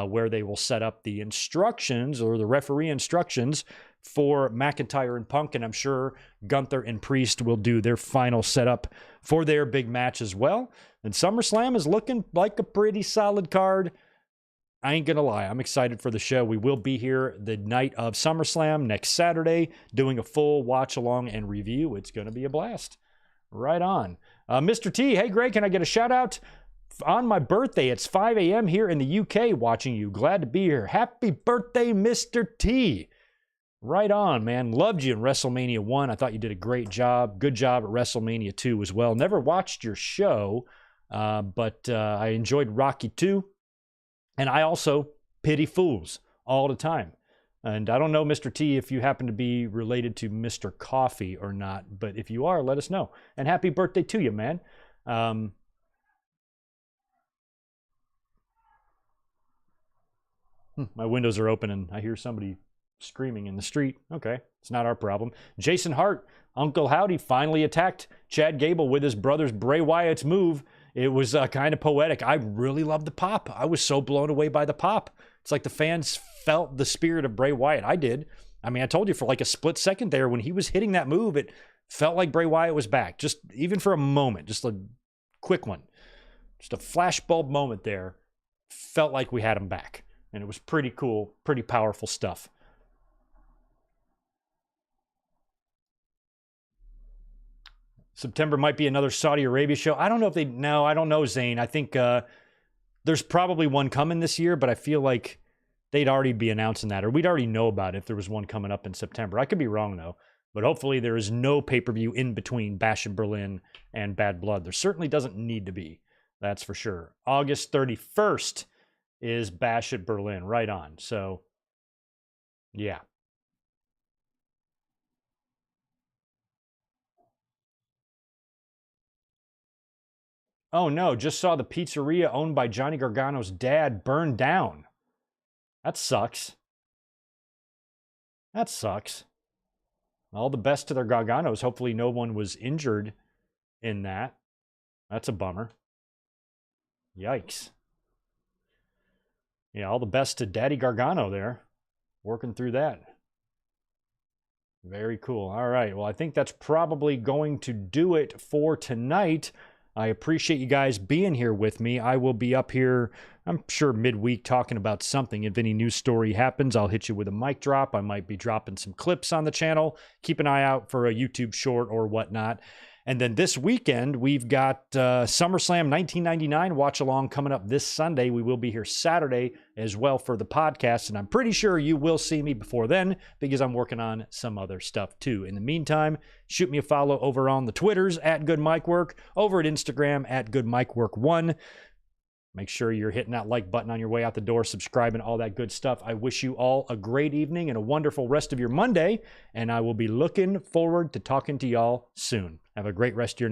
where they will set up the instructions or the referee instructions for McIntyre and Punk, and I'm sure Gunther and Priest will do their final setup for their big match as well. And SummerSlam is looking like a pretty solid card. I ain't gonna lie, I'm excited for the show. We will be here the night of SummerSlam next Saturday doing a full watch along and review. It's gonna be a blast. Right on. Mr. T, hey Greg, can I get a shout out? On my birthday, it's 5 a.m. here in the UK watching you. Glad to be here. Happy birthday, Mr. T. Right on, man. Loved you in WrestleMania 1. I thought you did a great job. Good job at WrestleMania 2 as well. Never watched your show, but I enjoyed Rocky 2. And I also pity fools all the time. And I don't know, Mr. T, if you happen to be related to Mr. Coffee or not, but if you are, let us know. And happy birthday to you, man. My windows are open and I hear somebody screaming in the street. Okay, it's not our problem. Jason Hart, Uncle Howdy finally attacked Chad Gable with his brother's Bray Wyatt's move. It was kind of poetic. I really loved the pop. I was so blown away by the pop. It's like the fans felt the spirit of Bray Wyatt. I did. I mean, I told you for like a split second there when he was hitting that move, it felt like Bray Wyatt was back. Just even for a moment, just a quick one. Just a flashbulb moment there. Felt like we had him back. And it was pretty cool, pretty powerful stuff. September might be another Saudi Arabia show. I don't know if they... No, I don't know, Zane. I think there's probably one coming this year, but I feel like they'd already be announcing that, or we'd already know about it if there was one coming up in September. I could be wrong, though. But hopefully there is no pay-per-view in between Bash in Berlin and Bad Blood. There certainly doesn't need to be. That's for sure. August 31st is Bash at Berlin. Right on. So, yeah. Oh no, just saw the pizzeria owned by Johnny Gargano's dad burned down. That sucks. That sucks. All the best to their Garganos. Hopefully no one was injured in that. That's a bummer. Yikes. Yeah, all the best to Daddy Gargano there. Working through that. Very cool. All right. Well, I think that's probably going to do it for tonight. I appreciate you guys being here with me. I will be up here, I'm sure, midweek talking about something. If any news story happens, I'll hit you with a mic drop. I might be dropping some clips on the channel. Keep an eye out for a YouTube short or whatnot. And then this weekend, we've got SummerSlam 1999 watch along coming up this Sunday. We will be here Saturday as well for the podcast. And I'm pretty sure you will see me before then because I'm working on some other stuff too. In the meantime, shoot me a follow over on the Twitters at Good Mic Work, over at Instagram at Good Mic Work 1. Make sure you're hitting that like button on your way out the door, subscribing, all that good stuff. I wish you all a great evening and a wonderful rest of your Monday, and I will be looking forward to talking to y'all soon. Have a great rest of your